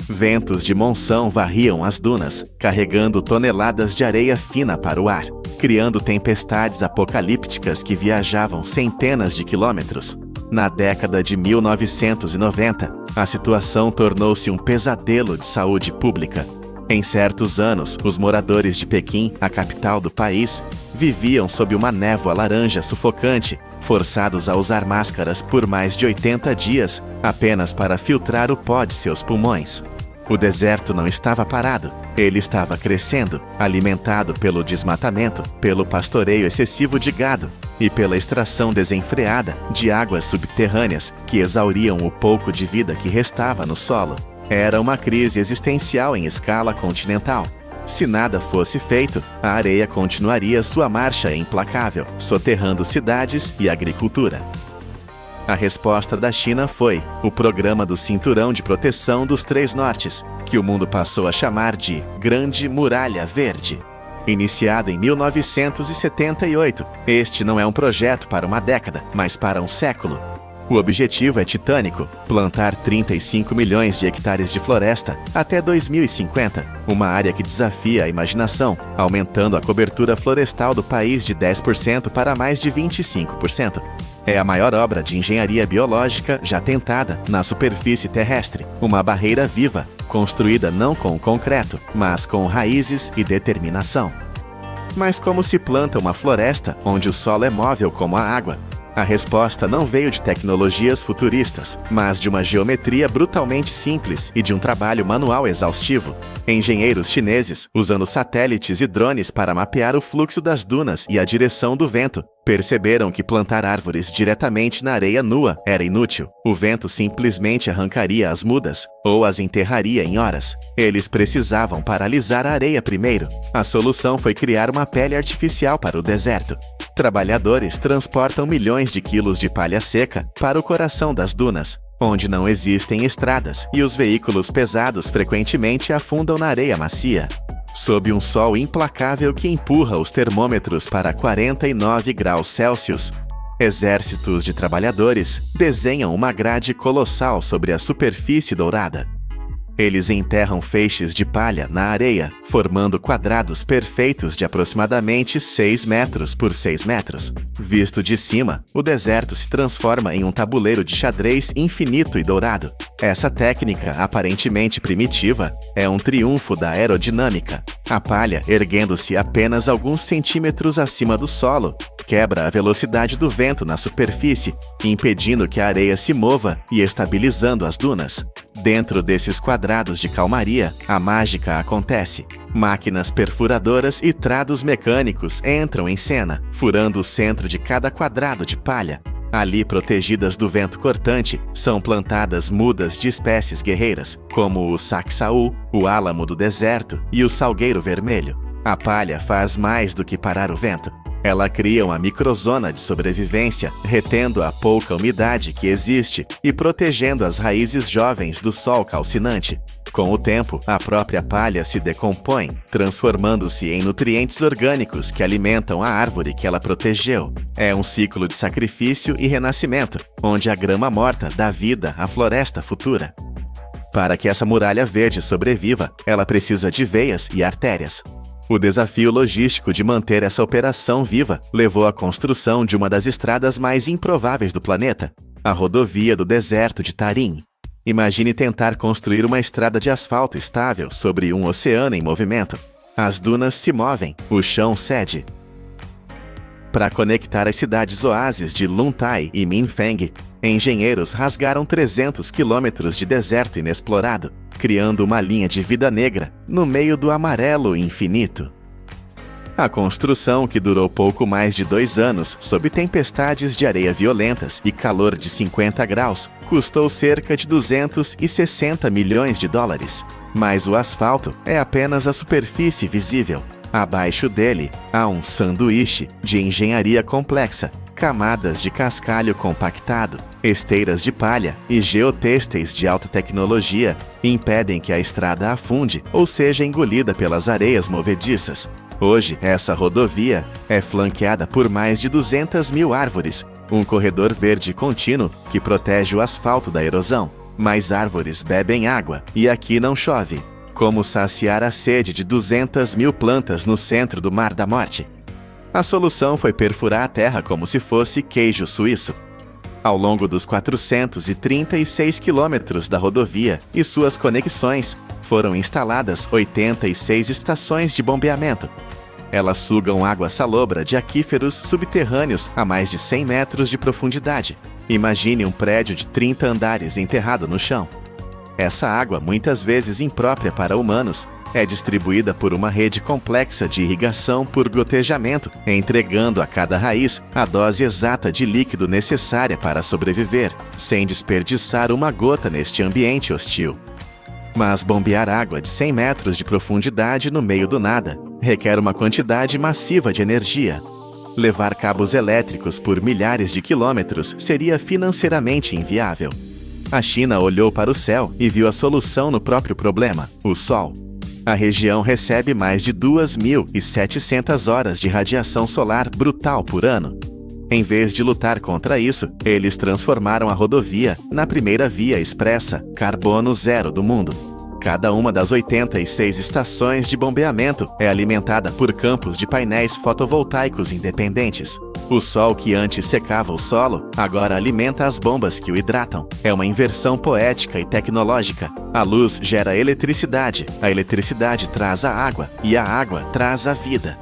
Ventos de monção varriam as dunas, carregando toneladas de areia fina para o ar, criando tempestades apocalípticas que viajavam centenas de quilômetros. Na década de 1990, a situação tornou-se um pesadelo de saúde pública. Em certos anos, os moradores de Pequim, a capital do país, viviam sob uma névoa laranja sufocante, forçados a usar máscaras por mais de 80 dias apenas para filtrar o pó de seus pulmões. O deserto não estava parado, ele estava crescendo, alimentado pelo desmatamento, pelo pastoreio excessivo de gado e pela extração desenfreada de águas subterrâneas que exauriam o pouco de vida que restava no solo. Era uma crise existencial em escala continental. Se nada fosse feito, a areia continuaria sua marcha implacável, soterrando cidades e agricultura. A resposta da China foi o Programa do Cinturão de Proteção dos Três Nortes, que o mundo passou a chamar de Grande Muralha Verde. Iniciado em 1978, este não é um projeto para uma década, mas para um século. O objetivo é titânico: plantar 35 milhões de hectares de floresta até 2050, uma área que desafia a imaginação, aumentando a cobertura florestal do país de 10% para mais de 25%. É a maior obra de engenharia biológica já tentada na superfície terrestre, uma barreira viva, construída não com concreto, mas com raízes e determinação. Mas como se planta uma floresta onde o solo é móvel como a água? A resposta não veio de tecnologias futuristas, mas de uma geometria brutalmente simples e de um trabalho manual exaustivo. Engenheiros chineses, usando satélites e drones para mapear o fluxo das dunas e a direção do vento, perceberam que plantar árvores diretamente na areia nua era inútil. O vento simplesmente arrancaria as mudas ou as enterraria em horas. Eles precisavam paralisar a areia primeiro. A solução foi criar uma pele artificial para o deserto. Trabalhadores transportam milhões de quilos de palha seca para o coração das dunas, onde não existem estradas e os veículos pesados frequentemente afundam na areia macia. Sob um sol implacável que empurra os termômetros para 49 graus Celsius, exércitos de trabalhadores desenham uma grade colossal sobre a superfície dourada. Eles enterram feixes de palha na areia, formando quadrados perfeitos de aproximadamente 6 metros por 6 metros. Visto de cima, o deserto se transforma em um tabuleiro de xadrez infinito e dourado. Essa técnica, aparentemente primitiva, é um triunfo da aerodinâmica. A palha, erguendo-se apenas alguns centímetros acima do solo, quebra a velocidade do vento na superfície, impedindo que a areia se mova e estabilizando as dunas. Dentro desses quadrados de calmaria, a mágica acontece. Máquinas perfuradoras e trados mecânicos entram em cena, furando o centro de cada quadrado de palha. Ali, protegidas do vento cortante, são plantadas mudas de espécies guerreiras, como o saxaú, o álamo do deserto e o salgueiro vermelho. A palha faz mais do que parar o vento. Ela cria uma microzona de sobrevivência, retendo a pouca umidade que existe e protegendo as raízes jovens do sol calcinante. Com o tempo, a própria palha se decompõe, transformando-se em nutrientes orgânicos que alimentam a árvore que ela protegeu. É um ciclo de sacrifício e renascimento, onde a grama morta dá vida à floresta futura. Para que essa muralha verde sobreviva, ela precisa de veias e artérias. O desafio logístico de manter essa operação viva levou à construção de uma das estradas mais improváveis do planeta, a rodovia do deserto de Tarim. Imagine tentar construir uma estrada de asfalto estável sobre um oceano em movimento. As dunas se movem, o chão cede. Para conectar as cidades oásis de Lung Tai e Minfeng, engenheiros rasgaram 300 quilômetros de deserto inexplorado, criando uma linha de vida negra no meio do amarelo infinito. A construção, que durou pouco mais de 2 anos, sob tempestades de areia violentas e calor de 50 graus, custou cerca de 260 milhões de dólares. Mas o asfalto é apenas a superfície visível. Abaixo dele, há um sanduíche de engenharia complexa, camadas de cascalho compactado, esteiras de palha e geotêxteis de alta tecnologia impedem que a estrada afunde ou seja engolida pelas areias movediças. Hoje, essa rodovia é flanqueada por mais de 200 mil árvores, um corredor verde contínuo que protege o asfalto da erosão. Mais árvores bebem água e aqui não chove. Como saciar a sede de 200 mil plantas no centro do Mar da Morte? A solução foi perfurar a terra como se fosse queijo suíço. Ao longo dos 436 quilômetros da rodovia e suas conexões, foram instaladas 86 estações de bombeamento. Elas sugam água salobra de aquíferos subterrâneos a mais de 100 metros de profundidade. Imagine um prédio de 30 andares enterrado no chão. Essa água, muitas vezes imprópria para humanos, é distribuída por uma rede complexa de irrigação por gotejamento, entregando a cada raiz a dose exata de líquido necessária para sobreviver, sem desperdiçar uma gota neste ambiente hostil. Mas bombear água de 100 metros de profundidade no meio do nada requer uma quantidade massiva de energia. Levar cabos elétricos por milhares de quilômetros seria financeiramente inviável. A China olhou para o céu e viu a solução no próprio problema, o Sol. A região recebe mais de 2.700 horas de radiação solar brutal por ano. Em vez de lutar contra isso, eles transformaram a rodovia na primeira via expressa carbono zero do mundo. Cada uma das 86 estações de bombeamento é alimentada por campos de painéis fotovoltaicos independentes. O sol que antes secava o solo, agora alimenta as bombas que o hidratam. É uma inversão poética e tecnológica. A luz gera eletricidade, a eletricidade traz a água e a água traz a vida.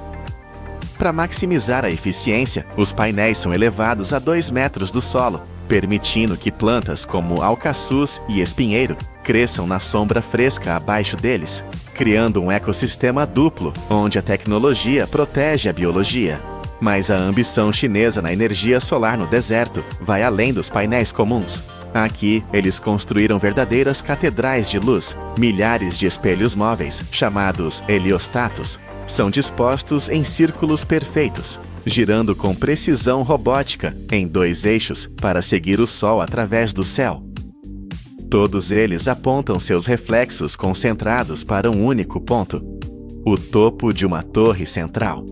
Para maximizar a eficiência, os painéis são elevados a 2 metros do solo, permitindo que plantas como alcaçuz e espinheiro cresçam na sombra fresca abaixo deles, criando um ecossistema duplo, onde a tecnologia protege a biologia. Mas a ambição chinesa na energia solar no deserto vai além dos painéis comuns. Aqui, eles construíram verdadeiras catedrais de luz. Milhares de espelhos móveis, chamados heliostatos, são dispostos em círculos perfeitos, girando com precisão robótica em 2 eixos para seguir o Sol através do céu. Todos eles apontam seus reflexos concentrados para um único ponto: o topo de uma torre central.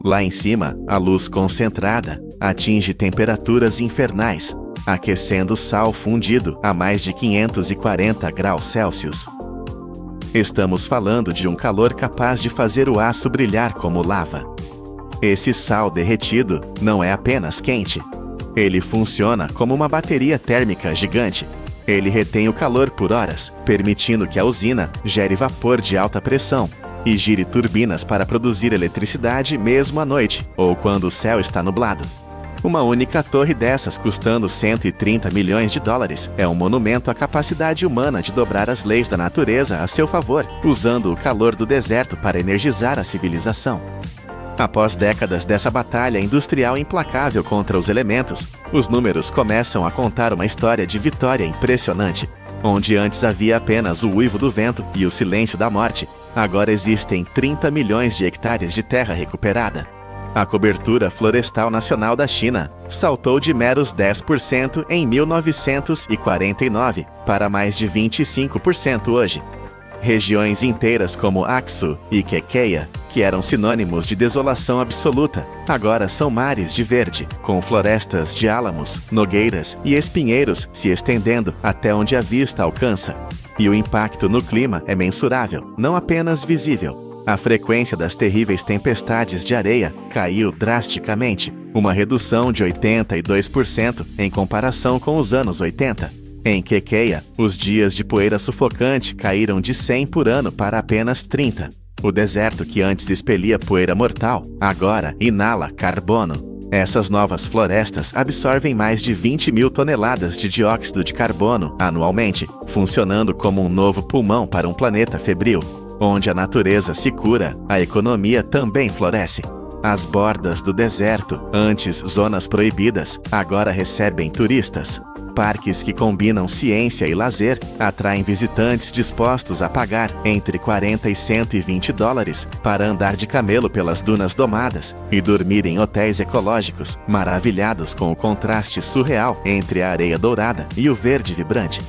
Lá em cima, a luz concentrada atinge temperaturas infernais. aquecendo sal fundido a mais de 540 graus Celsius. Estamos falando de um calor capaz de fazer o aço brilhar como lava. Esse sal derretido não é apenas quente. Ele funciona como uma bateria térmica gigante. Ele retém o calor por horas, permitindo que a usina gere vapor de alta pressão e gire turbinas para produzir eletricidade mesmo à noite ou quando o céu está nublado. Uma única torre dessas, custando 130 milhões de dólares, é um monumento à capacidade humana de dobrar as leis da natureza a seu favor, usando o calor do deserto para energizar a civilização. Após décadas dessa batalha industrial implacável contra os elementos, os números começam a contar uma história de vitória impressionante. Onde antes havia apenas o uivo do vento e o silêncio da morte, agora existem 30 milhões de hectares de terra recuperada. A cobertura florestal nacional da China saltou de meros 10% em 1949 para mais de 25% hoje. Regiões inteiras como Aksu e Kekeia, que eram sinônimos de desolação absoluta, agora são mares de verde, com florestas de álamos, nogueiras e espinheiros se estendendo até onde a vista alcança. E o impacto no clima é mensurável, não apenas visível. A frequência das terríveis tempestades de areia caiu drasticamente, uma redução de 82% em comparação com os anos 80. Em Kekeia, os dias de poeira sufocante caíram de 100 por ano para apenas 30. O deserto que antes expelia poeira mortal, agora inala carbono. Essas novas florestas absorvem mais de 20 mil toneladas de dióxido de carbono anualmente, funcionando como um novo pulmão para um planeta febril. Onde a natureza se cura, a economia também floresce. As bordas do deserto, antes zonas proibidas, agora recebem turistas. Parques que combinam ciência e lazer atraem visitantes dispostos a pagar entre 40 e 120 dólares para andar de camelo pelas dunas domadas e dormir em hotéis ecológicos, maravilhados com o contraste surreal entre a areia dourada e o verde vibrante.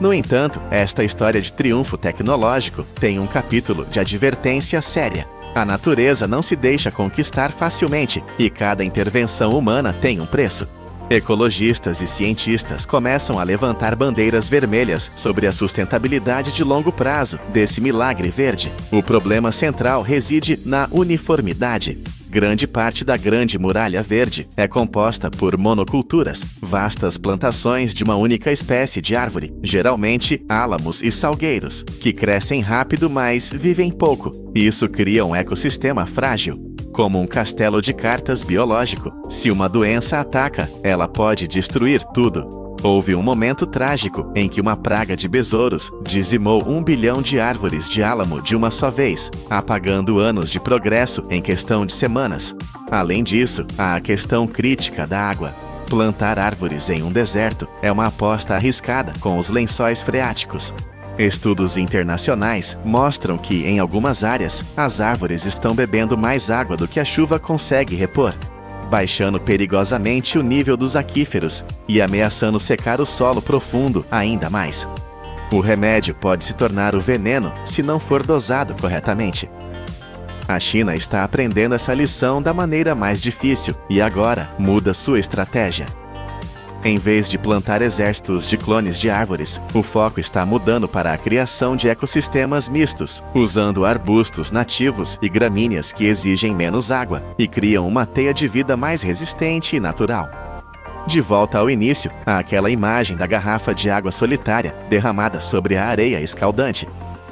No entanto, esta história de triunfo tecnológico tem um capítulo de advertência séria. A natureza não se deixa conquistar facilmente e cada intervenção humana tem um preço. Ecologistas e cientistas começam a levantar bandeiras vermelhas sobre a sustentabilidade de longo prazo desse milagre verde. O problema central reside na uniformidade. Grande parte da Grande Muralha Verde é composta por monoculturas, vastas plantações de uma única espécie de árvore, geralmente álamos e salgueiros, que crescem rápido, mas vivem pouco. Isso cria um ecossistema frágil. Como um castelo de cartas biológico, se uma doença ataca, ela pode destruir tudo. Houve um momento trágico em que uma praga de besouros dizimou 1 bilhão de árvores de álamo de uma só vez, apagando anos de progresso em questão de semanas. Além disso, há a questão crítica da água. Plantar árvores em um deserto é uma aposta arriscada com os lençóis freáticos. Estudos internacionais mostram que, em algumas áreas, as árvores estão bebendo mais água do que a chuva consegue repor, baixando perigosamente o nível dos aquíferos e ameaçando secar o solo profundo ainda mais. O remédio pode se tornar o veneno se não for dosado corretamente. A China está aprendendo essa lição da maneira mais difícil e agora muda sua estratégia. Em vez de plantar exércitos de clones de árvores, o foco está mudando para a criação de ecossistemas mistos, usando arbustos nativos e gramíneas que exigem menos água e criam uma teia de vida mais resistente e natural. De volta ao início, há aquela imagem da garrafa de água solitária derramada sobre a areia escaldante.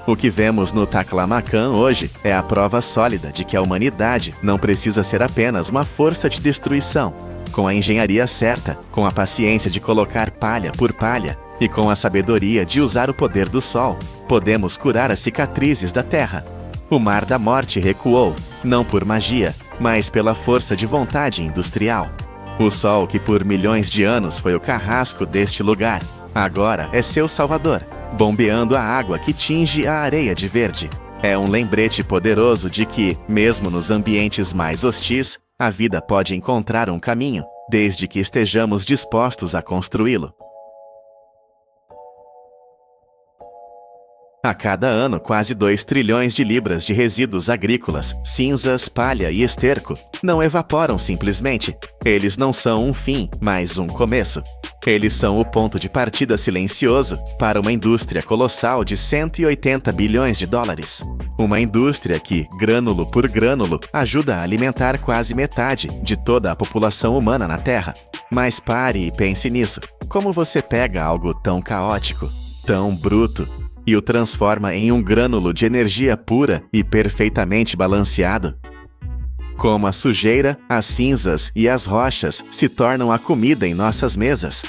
O que vemos no Taklamakan hoje é a prova sólida de que a humanidade não precisa ser apenas uma força de destruição. Com a engenharia certa, com a paciência de colocar palha por palha e com a sabedoria de usar o poder do sol, podemos curar as cicatrizes da terra. O mar da morte recuou, não por magia, mas pela força de vontade industrial. O sol, que por milhões de anos foi o carrasco deste lugar, agora é seu salvador, bombeando a água que tinge a areia de verde. É um lembrete poderoso de que, mesmo nos ambientes mais hostis, a vida pode encontrar um caminho, desde que estejamos dispostos a construí-lo. A cada ano, quase 2 trilhões de libras de resíduos agrícolas, cinzas, palha e esterco não evaporam simplesmente. Eles não são um fim, mas um começo. Eles são o ponto de partida silencioso para uma indústria colossal de 180 bilhões de dólares. Uma indústria que, grânulo por grânulo, ajuda a alimentar quase metade de toda a população humana na Terra. Mas pare e pense nisso. Como você pega algo tão caótico, tão bruto, e o transforma em um grânulo de energia pura e perfeitamente balanceado? Como a sujeira, as cinzas e as rochas se tornam a comida em nossas mesas.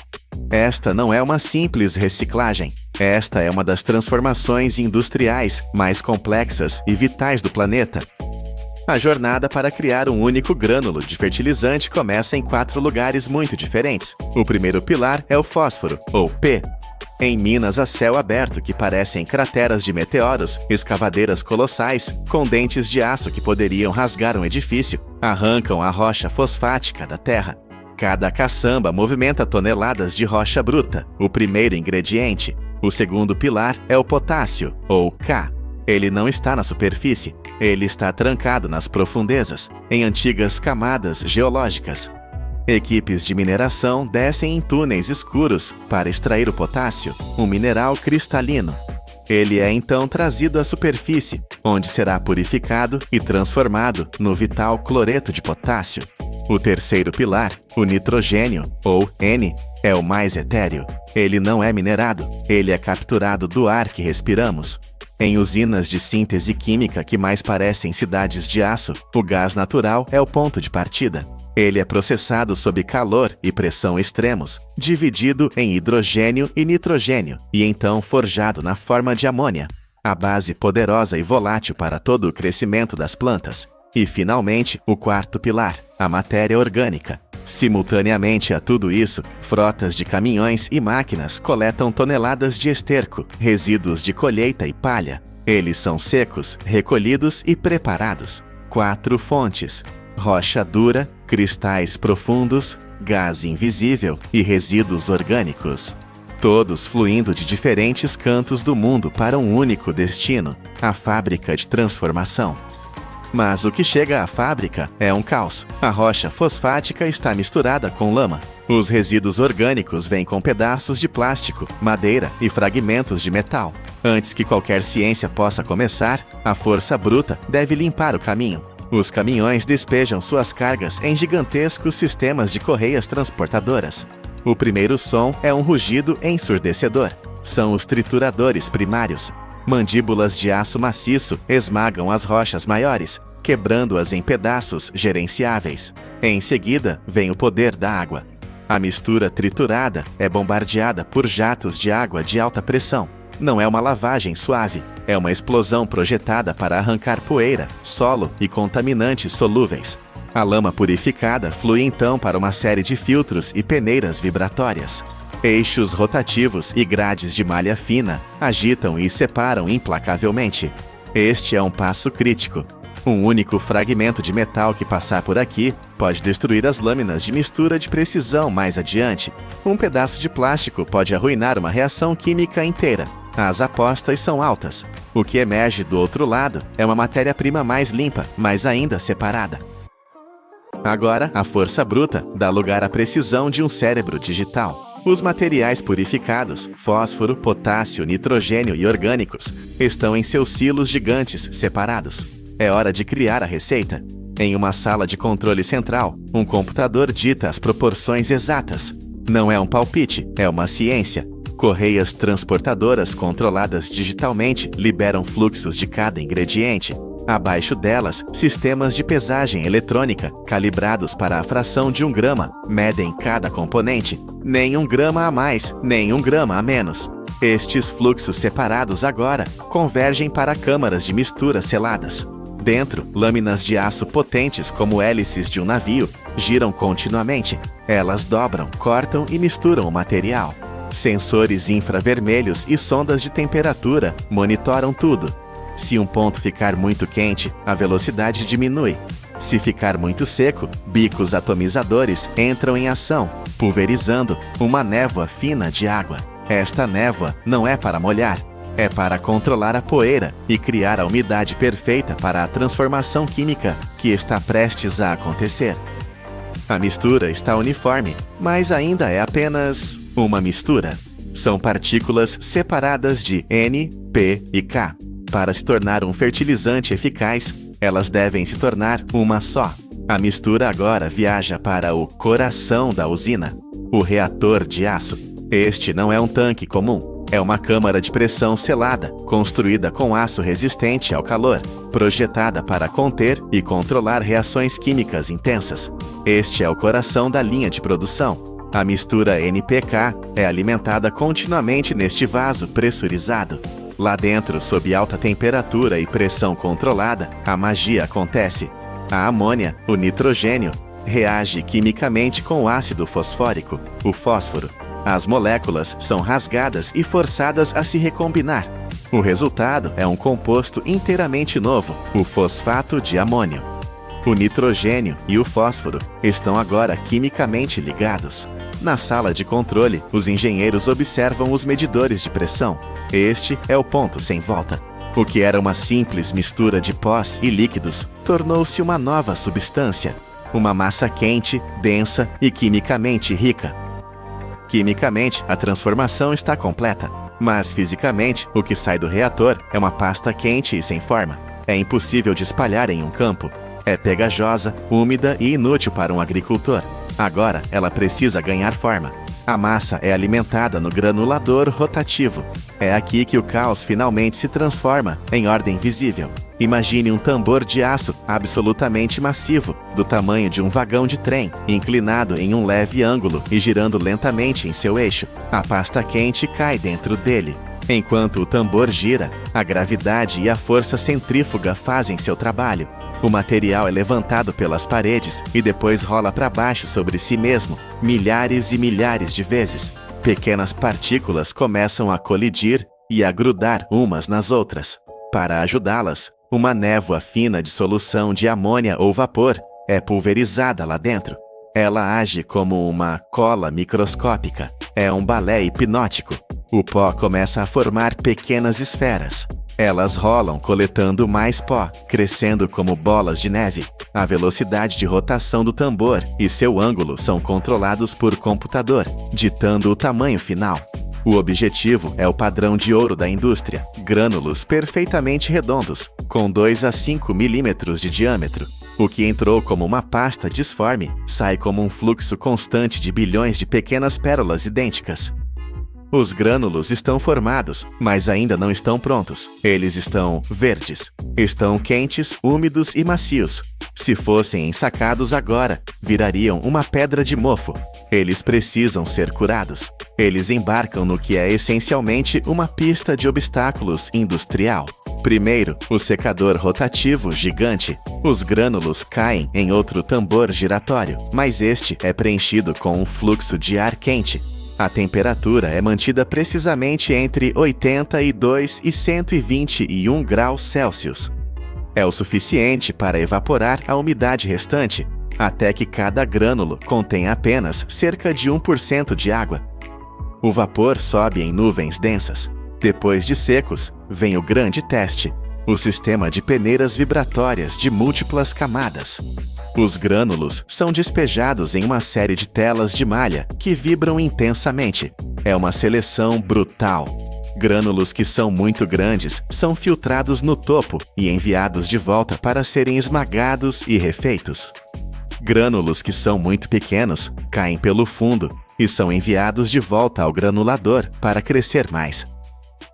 Esta não é uma simples reciclagem. Esta é uma das transformações industriais mais complexas e vitais do planeta. A jornada para criar um único grânulo de fertilizante começa em 4 lugares muito diferentes. O primeiro pilar é o fósforo, ou P. Em minas a céu aberto que parecem crateras de meteoros, escavadeiras colossais, com dentes de aço que poderiam rasgar um edifício, arrancam a rocha fosfática da terra. Cada caçamba movimenta toneladas de rocha bruta, o primeiro ingrediente. O segundo pilar é o potássio, ou K. Ele não está na superfície, ele está trancado nas profundezas, em antigas camadas geológicas. Equipes de mineração descem em túneis escuros para extrair o potássio, um mineral cristalino. Ele é então trazido à superfície, onde será purificado e transformado no vital cloreto de potássio. O terceiro pilar, o nitrogênio, ou N, é o mais etéreo. Ele não é minerado, ele é capturado do ar que respiramos. Em usinas de síntese química que mais parecem cidades de aço, o gás natural é o ponto de partida. Ele é processado sob calor e pressão extremos, dividido em hidrogênio e nitrogênio, e então forjado na forma de amônia, a base poderosa e volátil para todo o crescimento das plantas. E, finalmente, o quarto pilar, a matéria orgânica. Simultaneamente a tudo isso, frotas de caminhões e máquinas coletam toneladas de esterco, resíduos de colheita e palha. Eles são secos, recolhidos e preparados. 4 fontes: rocha dura, cristais profundos, gás invisível e resíduos orgânicos. Todos fluindo de diferentes cantos do mundo para um único destino, a fábrica de transformação. Mas o que chega à fábrica é um caos. A rocha fosfática está misturada com lama. Os resíduos orgânicos vêm com pedaços de plástico, madeira e fragmentos de metal. Antes que qualquer ciência possa começar, a força bruta deve limpar o caminho. Os caminhões despejam suas cargas em gigantescos sistemas de correias transportadoras. O primeiro som é um rugido ensurdecedor. São os trituradores primários. Mandíbulas de aço maciço esmagam as rochas maiores, quebrando-as em pedaços gerenciáveis. Em seguida, vem o poder da água. A mistura triturada é bombardeada por jatos de água de alta pressão. Não é uma lavagem suave, é uma explosão projetada para arrancar poeira, solo e contaminantes solúveis. A lama purificada flui então para uma série de filtros e peneiras vibratórias. Eixos rotativos e grades de malha fina agitam e separam implacavelmente. Este é um passo crítico. Um único fragmento de metal que passar por aqui pode destruir as lâminas de mistura de precisão mais adiante. Um pedaço de plástico pode arruinar uma reação química inteira. As apostas são altas. O que emerge do outro lado é uma matéria-prima mais limpa, mas ainda separada. Agora, a força bruta dá lugar à precisão de um cérebro digital. Os materiais purificados, fósforo, potássio, nitrogênio e orgânicos, estão em seus silos gigantes separados. É hora de criar a receita. Em uma sala de controle central, um computador dita as proporções exatas. Não é um palpite, é uma ciência. Correias transportadoras controladas digitalmente liberam fluxos de cada ingrediente. Abaixo delas, sistemas de pesagem eletrônica, calibrados para a fração de 1 grama, medem cada componente. Nem 1 grama a mais, nem 1 grama a menos. Estes fluxos separados agora convergem para câmaras de mistura seladas. Dentro, lâminas de aço potentes como hélices de um navio giram continuamente. Elas dobram, cortam e misturam o material. Sensores infravermelhos e sondas de temperatura monitoram tudo. Se um ponto ficar muito quente, a velocidade diminui. Se ficar muito seco, bicos atomizadores entram em ação, pulverizando uma névoa fina de água. Esta névoa não é para molhar, é para controlar a poeira e criar a umidade perfeita para a transformação química que está prestes a acontecer. A mistura está uniforme, mas ainda é apenas uma mistura. São partículas separadas de N, P e K. Para se tornar um fertilizante eficaz, elas devem se tornar uma só. A mistura agora viaja para o coração da usina, o reator de aço. Este não é um tanque comum, é uma câmara de pressão selada, construída com aço resistente ao calor, projetada para conter e controlar reações químicas intensas. Este é o coração da linha de produção. A mistura NPK é alimentada continuamente neste vaso pressurizado. Lá dentro, sob alta temperatura e pressão controlada, a magia acontece. A amônia, o nitrogênio, reage quimicamente com o ácido fosfórico, o fósforo. As moléculas são rasgadas e forçadas a se recombinar. O resultado é um composto inteiramente novo, o fosfato de amônio. O nitrogênio e o fósforo estão agora quimicamente ligados. Na sala de controle, os engenheiros observam os medidores de pressão. Este é o ponto sem volta. O que era uma simples mistura de pós e líquidos tornou-se uma nova substância, uma massa quente, densa e quimicamente rica. Quimicamente, a transformação está completa, mas fisicamente, o que sai do reator é uma pasta quente e sem forma. É impossível de espalhar em um campo. É pegajosa, úmida e inútil para um agricultor. Agora, ela precisa ganhar forma. A massa é alimentada no granulador rotativo. É aqui que o caos finalmente se transforma em ordem visível. Imagine um tambor de aço absolutamente massivo, do tamanho de um vagão de trem, inclinado em um leve ângulo e girando lentamente em seu eixo. A pasta quente cai dentro dele. Enquanto o tambor gira, a gravidade e a força centrífuga fazem seu trabalho. O material é levantado pelas paredes e depois rola para baixo sobre si mesmo, milhares e milhares de vezes. Pequenas partículas começam a colidir e a grudar umas nas outras. Para ajudá-las, uma névoa fina de solução de amônia ou vapor é pulverizada lá dentro. Ela age como uma cola microscópica. É um balé hipnótico. O pó começa a formar pequenas esferas. Elas rolam coletando mais pó, crescendo como bolas de neve. A velocidade de rotação do tambor e seu ângulo são controlados por computador, ditando o tamanho final. O objetivo é o padrão de ouro da indústria, grânulos perfeitamente redondos, com 2 a 5 milímetros de diâmetro. O que entrou como uma pasta disforme sai como um fluxo constante de bilhões de pequenas pérolas idênticas. Os grânulos estão formados, mas ainda não estão prontos. Eles estão verdes. Estão quentes, úmidos e macios. Se fossem ensacados agora, virariam uma pedra de mofo. Eles precisam ser curados. Eles embarcam no que é essencialmente uma pista de obstáculos industrial. Primeiro, o secador rotativo gigante. Os grânulos caem em outro tambor giratório, mas este é preenchido com um fluxo de ar quente. A temperatura é mantida precisamente entre 82 e 121 graus Celsius. É o suficiente para evaporar a umidade restante, até que cada grânulo contém apenas cerca de 1% de água. O vapor sobe em nuvens densas. Depois de secos, vem o grande teste, o sistema de peneiras vibratórias de múltiplas camadas. Os grânulos são despejados em uma série de telas de malha que vibram intensamente. É uma seleção brutal. Grânulos que são muito grandes são filtrados no topo e enviados de volta para serem esmagados e refeitos. Grânulos que são muito pequenos caem pelo fundo e são enviados de volta ao granulador para crescer mais.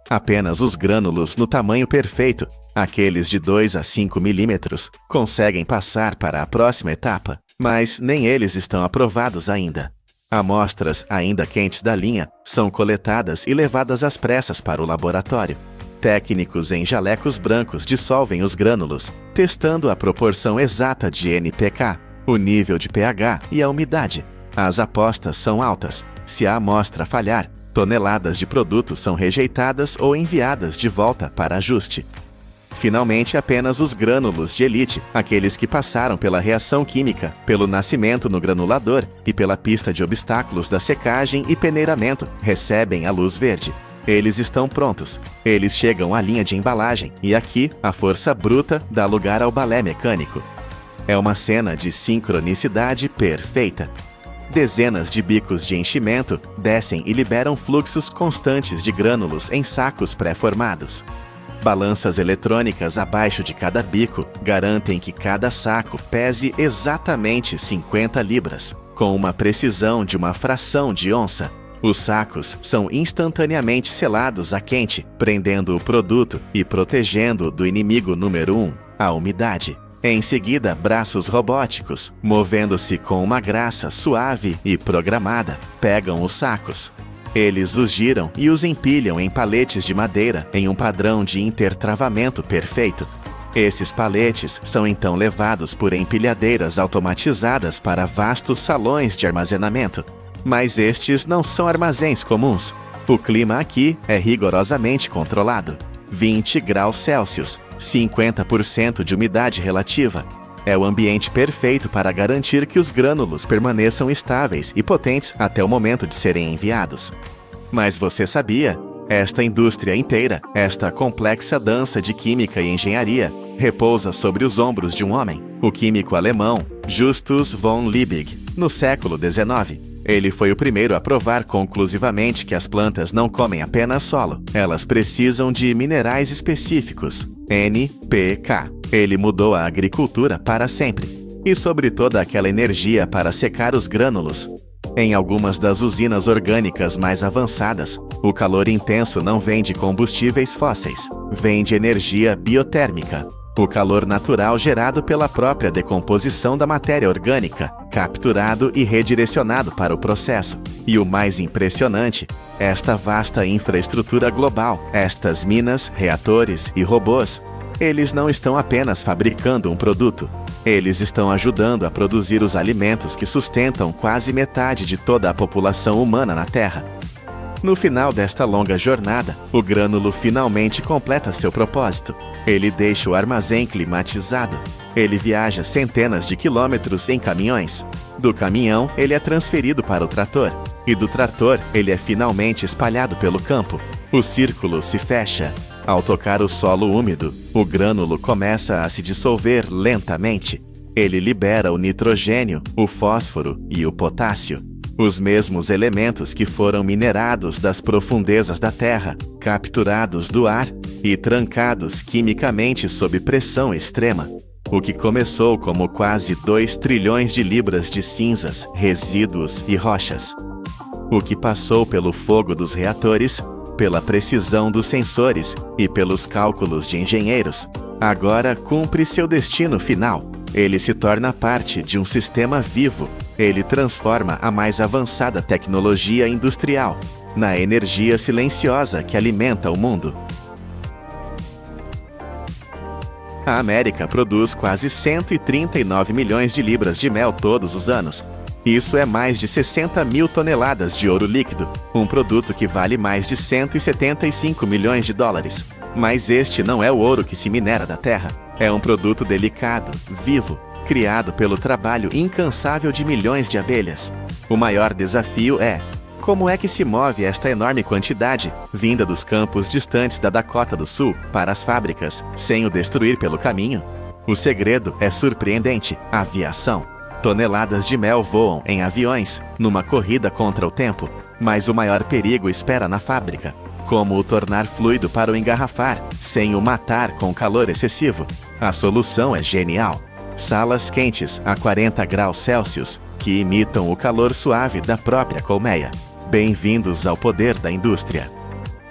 Apenas os grânulos no tamanho perfeito, aqueles de 2 a 5 milímetros, conseguem passar para a próxima etapa, mas nem eles estão aprovados ainda. Amostras ainda quentes da linha são coletadas e levadas às pressas para o laboratório. Técnicos em jalecos brancos dissolvem os grânulos, testando a proporção exata de NPK, o nível de pH e a umidade. As apostas são altas. Se a amostra falhar, toneladas de produtos são rejeitadas ou enviadas de volta para ajuste. Finalmente, apenas os grânulos de elite, aqueles que passaram pela reação química, pelo nascimento no granulador e pela pista de obstáculos da secagem e peneiramento, recebem a luz verde. Eles estão prontos. Eles chegam à linha de embalagem e aqui a força bruta dá lugar ao balé mecânico. É uma cena de sincronicidade perfeita. Dezenas de bicos de enchimento descem e liberam fluxos constantes de grânulos em sacos pré-formados. Balanças eletrônicas abaixo de cada bico garantem que cada saco pese exatamente 50 libras, com uma precisão de uma fração de onça. Os sacos são instantaneamente selados a quente, prendendo o produto e protegendo-o do inimigo número 1, a umidade. Em seguida, braços robóticos, movendo-se com uma graça suave e programada, pegam os sacos. Eles os giram e os empilham em paletes de madeira em um padrão de intertravamento perfeito. Esses paletes são então levados por empilhadeiras automatizadas para vastos salões de armazenamento. Mas estes não são armazéns comuns. O clima aqui é rigorosamente controlado. 20 graus Celsius, 50% de umidade relativa. É o ambiente perfeito para garantir que os grânulos permaneçam estáveis e potentes até o momento de serem enviados. Mas você sabia? Esta indústria inteira, esta complexa dança de química e engenharia, repousa sobre os ombros de um homem, o químico alemão Justus von Liebig, no século XIX. Ele foi o primeiro a provar conclusivamente que as plantas não comem apenas solo, elas precisam de minerais específicos, NPK. Ele mudou a agricultura para sempre, e sobre toda aquela energia para secar os grânulos. Em algumas das usinas orgânicas mais avançadas, o calor intenso não vem de combustíveis fósseis, vem de energia biotérmica. O calor natural gerado pela própria decomposição da matéria orgânica, capturado e redirecionado para o processo. E o mais impressionante, esta vasta infraestrutura global, estas minas, reatores e robôs, eles não estão apenas fabricando um produto, eles estão ajudando a produzir os alimentos que sustentam quase metade de toda a população humana na Terra. No final desta longa jornada, o grânulo finalmente completa seu propósito. Ele deixa o armazém climatizado. Ele viaja centenas de quilômetros em caminhões. Do caminhão, ele é transferido para o trator. E do trator, ele é finalmente espalhado pelo campo. O círculo se fecha. Ao tocar o solo úmido, o grânulo começa a se dissolver lentamente. Ele libera o nitrogênio, o fósforo e o potássio. Os mesmos elementos que foram minerados das profundezas da Terra, capturados do ar e trancados quimicamente sob pressão extrema. O que começou como quase 2 trilhões de libras de cinzas, resíduos e rochas. O que passou pelo fogo dos reatores, pela precisão dos sensores e pelos cálculos de engenheiros, agora cumpre seu destino final. Ele se torna parte de um sistema vivo. Ele transforma a mais avançada tecnologia industrial na energia silenciosa que alimenta o mundo. A América produz quase 139 milhões de libras de mel todos os anos. Isso é mais de 60 mil toneladas de ouro líquido, um produto que vale mais de 175 milhões de dólares. Mas este não é o ouro que se minera da terra. É um produto delicado, vivo, criado pelo trabalho incansável de milhões de abelhas. O maior desafio é: como é que se move esta enorme quantidade, vinda dos campos distantes da Dakota do Sul, para as fábricas, sem o destruir pelo caminho? O segredo é surpreendente: aviação. Toneladas de mel voam em aviões, numa corrida contra o tempo, mas o maior perigo espera na fábrica. Como o tornar fluido para o engarrafar, sem o matar com calor excessivo? A solução é genial. Salas quentes a 40 graus Celsius, que imitam o calor suave da própria colmeia. Bem-vindos ao poder da indústria.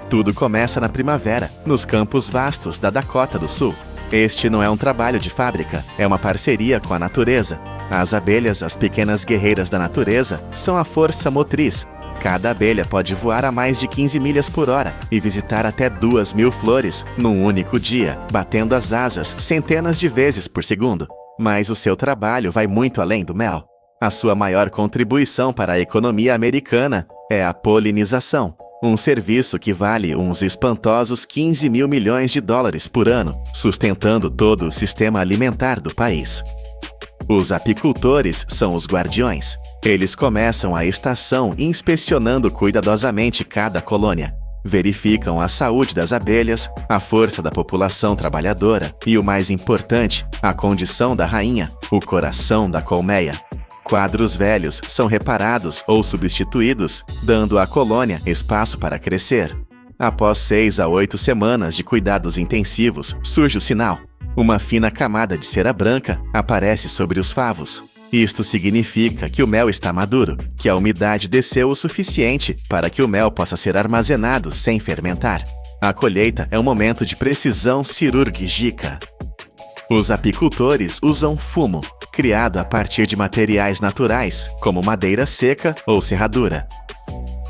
Tudo começa na primavera, nos campos vastos da Dakota do Sul. Este não é um trabalho de fábrica, é uma parceria com a natureza. As abelhas, as pequenas guerreiras da natureza, são a força motriz. Cada abelha pode voar a mais de 15 milhas por hora e visitar até 2.000 flores num único dia, batendo as asas centenas de vezes por segundo. Mas o seu trabalho vai muito além do mel. A sua maior contribuição para a economia americana é a polinização, um serviço que vale uns espantosos 15 mil milhões de dólares por ano, sustentando todo o sistema alimentar do país. Os apicultores são os guardiões. Eles começam a estação inspecionando cuidadosamente cada colônia. Verificam a saúde das abelhas, a força da população trabalhadora e, o mais importante, a condição da rainha, o coração da colmeia. Quadros velhos são reparados ou substituídos, dando à colônia espaço para crescer. Após 6 a 8 semanas de cuidados intensivos, surge o sinal. Uma fina camada de cera branca aparece sobre os favos. Isto significa que o mel está maduro, que a umidade desceu o suficiente para que o mel possa ser armazenado sem fermentar. A colheita é um momento de precisão cirúrgica. Os apicultores usam fumo, criado a partir de materiais naturais, como madeira seca ou serradura.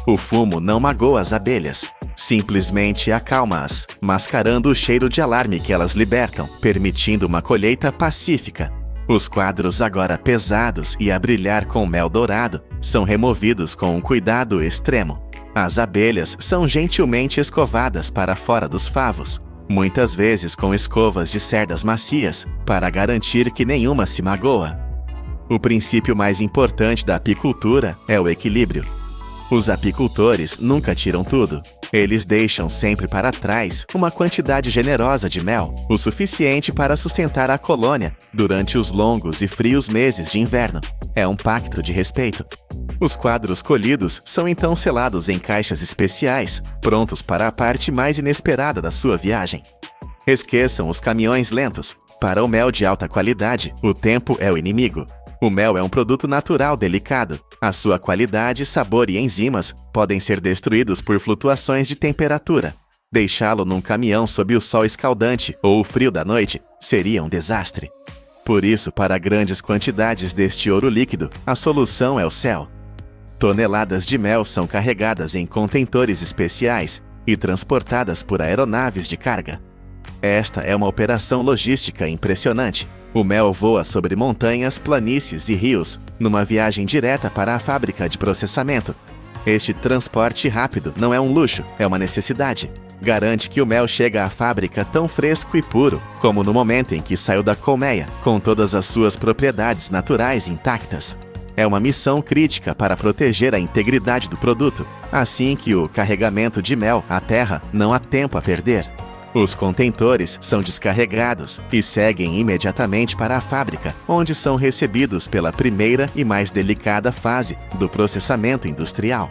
O fumo não magoa as abelhas, simplesmente acalma-as, mascarando o cheiro de alarme que elas libertam, permitindo uma colheita pacífica. Os quadros, agora pesados e a brilhar com mel dourado, são removidos com um cuidado extremo. As abelhas são gentilmente escovadas para fora dos favos, muitas vezes com escovas de cerdas macias, para garantir que nenhuma se magoa. O princípio mais importante da apicultura é o equilíbrio. Os apicultores nunca tiram tudo. Eles deixam sempre para trás uma quantidade generosa de mel, o suficiente para sustentar a colônia durante os longos e frios meses de inverno. É um pacto de respeito. Os quadros colhidos são então selados em caixas especiais, prontos para a parte mais inesperada da sua viagem. Esqueçam os caminhões lentos. Para o mel de alta qualidade, o tempo é o inimigo. O mel é um produto natural delicado. A sua qualidade, sabor e enzimas podem ser destruídos por flutuações de temperatura. Deixá-lo num caminhão sob o sol escaldante ou o frio da noite seria um desastre. Por isso, para grandes quantidades deste ouro líquido, a solução é o céu. Toneladas de mel são carregadas em contentores especiais e transportadas por aeronaves de carga. Esta é uma operação logística impressionante. O mel voa sobre montanhas, planícies e rios, numa viagem direta para a fábrica de processamento. Este transporte rápido não é um luxo, é uma necessidade. Garante que o mel chega à fábrica tão fresco e puro como no momento em que saiu da colmeia, com todas as suas propriedades naturais intactas. É uma missão crítica para proteger a integridade do produto, assim que o carregamento de mel à terra não há tempo a perder. Os contentores são descarregados e seguem imediatamente para a fábrica, onde são recebidos pela primeira e mais delicada fase do processamento industrial.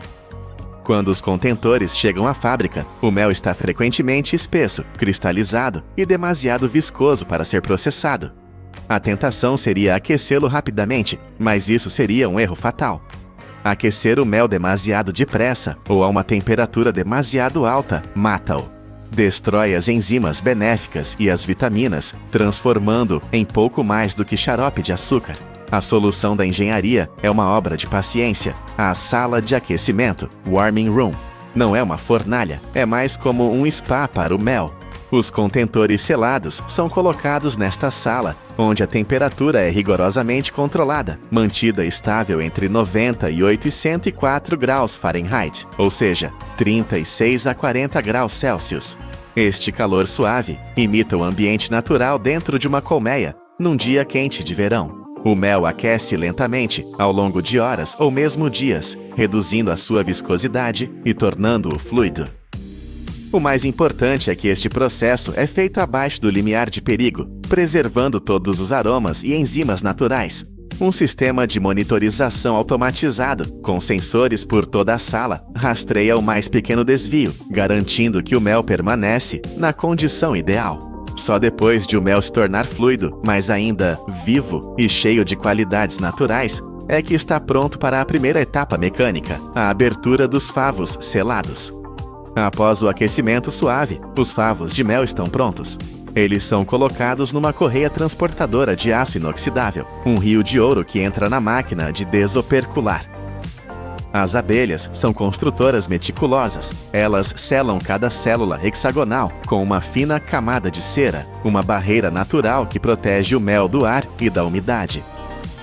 Quando os contentores chegam à fábrica, o mel está frequentemente espesso, cristalizado e demasiado viscoso para ser processado. A tentação seria aquecê-lo rapidamente, mas isso seria um erro fatal. Aquecer o mel demasiado depressa ou a uma temperatura demasiado alta mata-o. Destrói as enzimas benéficas e as vitaminas, transformando em pouco mais do que xarope de açúcar. A solução da engenharia é uma obra de paciência. A sala de aquecimento, warming room, não é uma fornalha, é mais como um spa para o mel. Os contentores selados são colocados nesta sala, onde a temperatura é rigorosamente controlada, mantida estável entre 98 e 104 graus Fahrenheit, ou seja, 36 a 40 graus Celsius. Este calor suave imita o ambiente natural dentro de uma colmeia, num dia quente de verão. O mel aquece lentamente, ao longo de horas ou mesmo dias, reduzindo a sua viscosidade e tornando-o fluido. O mais importante é que este processo é feito abaixo do limiar de perigo, preservando todos os aromas e enzimas naturais. Um sistema de monitorização automatizado, com sensores por toda a sala, rastreia o mais pequeno desvio, garantindo que o mel permanece na condição ideal. Só depois de o mel se tornar fluido, mas ainda vivo e cheio de qualidades naturais, é que está pronto para a primeira etapa mecânica, a abertura dos favos selados. Após o aquecimento suave, os favos de mel estão prontos. Eles são colocados numa correia transportadora de aço inoxidável, um rio de ouro que entra na máquina de desopercular. As abelhas são construtoras meticulosas. Elas selam cada célula hexagonal com uma fina camada de cera, uma barreira natural que protege o mel do ar e da umidade.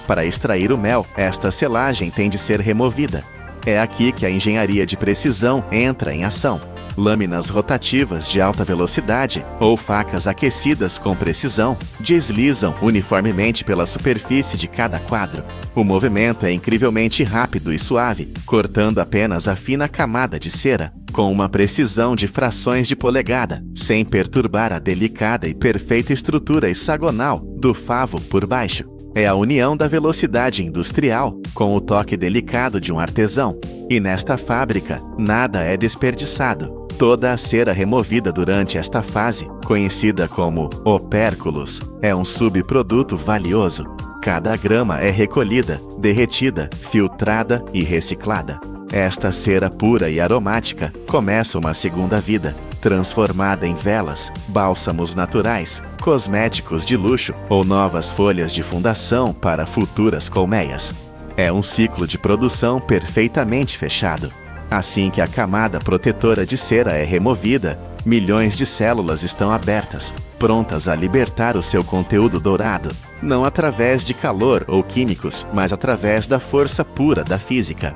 Para extrair o mel, esta selagem tem de ser removida. É aqui que a engenharia de precisão entra em ação. Lâminas rotativas de alta velocidade ou facas aquecidas com precisão deslizam uniformemente pela superfície de cada quadro. O movimento é incrivelmente rápido e suave, cortando apenas a fina camada de cera. com uma precisão de frações de polegada, sem perturbar a delicada e perfeita estrutura hexagonal do favo por baixo. É a união da velocidade industrial com o toque delicado de um artesão. E nesta fábrica, nada é desperdiçado. Toda a cera removida durante esta fase, conhecida como opérculos, é um subproduto valioso. Cada grama é recolhida, derretida, filtrada e reciclada. Esta cera pura e aromática começa uma segunda vida, transformada em velas, bálsamos naturais, cosméticos de luxo ou novas folhas de fundação para futuras colmeias. É um ciclo de produção perfeitamente fechado. Assim que a camada protetora de cera é removida, milhões de células estão abertas, prontas a libertar o seu conteúdo dourado, não através de calor ou químicos, mas através da força pura da física.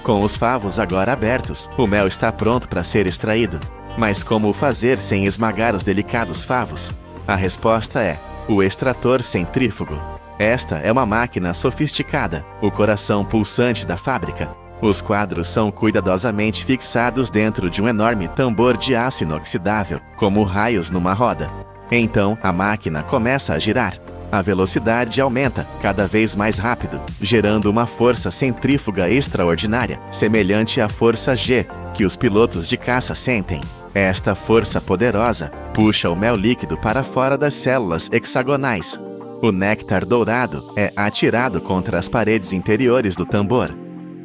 Com os favos agora abertos, o mel está pronto para ser extraído. Mas como o fazer sem esmagar os delicados favos? A resposta é o extrator centrífugo. Esta é uma máquina sofisticada, o coração pulsante da fábrica. Os quadros são cuidadosamente fixados dentro de um enorme tambor de aço inoxidável, como raios numa roda. Então, a máquina começa a girar. A velocidade aumenta cada vez mais rápido, gerando uma força centrífuga extraordinária, semelhante à força G que os pilotos de caça sentem. Esta força poderosa puxa o mel líquido para fora das células hexagonais. O néctar dourado é atirado contra as paredes interiores do tambor.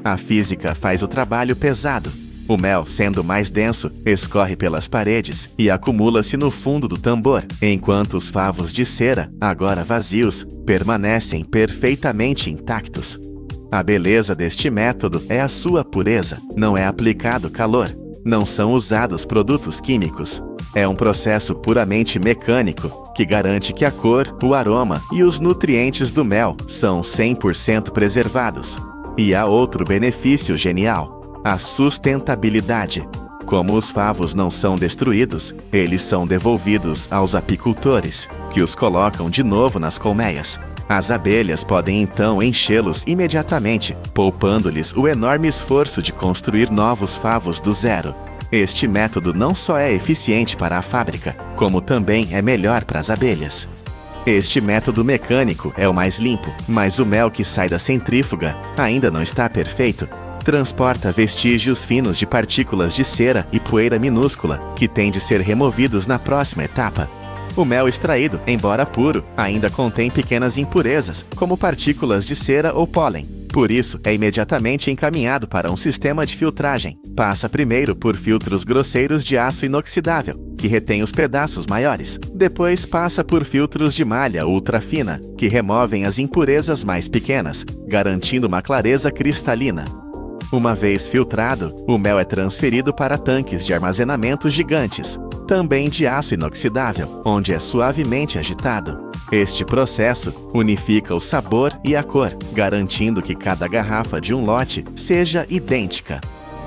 A física faz o trabalho pesado. O mel, sendo mais denso, escorre pelas paredes e acumula-se no fundo do tambor, enquanto os favos de cera, agora vazios, permanecem perfeitamente intactos. A beleza deste método é a sua pureza, não é aplicado calor, não são usados produtos químicos. É um processo puramente mecânico que garante que a cor, o aroma e os nutrientes do mel são 100% preservados. E há outro benefício genial: a sustentabilidade. Como os favos não são destruídos, eles são devolvidos aos apicultores, que os colocam de novo nas colmeias. As abelhas podem então enchê-los imediatamente, poupando-lhes o enorme esforço de construir novos favos do zero. Este método não só é eficiente para a fábrica, como também é melhor para as abelhas. Este método mecânico é o mais limpo, mas o mel que sai da centrífuga ainda não está perfeito. Transporta vestígios finos de partículas de cera e poeira minúscula, que têm de ser removidos na próxima etapa. O mel extraído, embora puro, ainda contém pequenas impurezas, como partículas de cera ou pólen. Por isso, é imediatamente encaminhado para um sistema de filtragem. Passa primeiro por filtros grosseiros de aço inoxidável, que retém os pedaços maiores. Depois passa por filtros de malha ultra fina, que removem as impurezas mais pequenas, garantindo uma clareza cristalina. Uma vez filtrado, o mel é transferido para tanques de armazenamento gigantes, também de aço inoxidável, onde é suavemente agitado. Este processo unifica o sabor e a cor, garantindo que cada garrafa de um lote seja idêntica.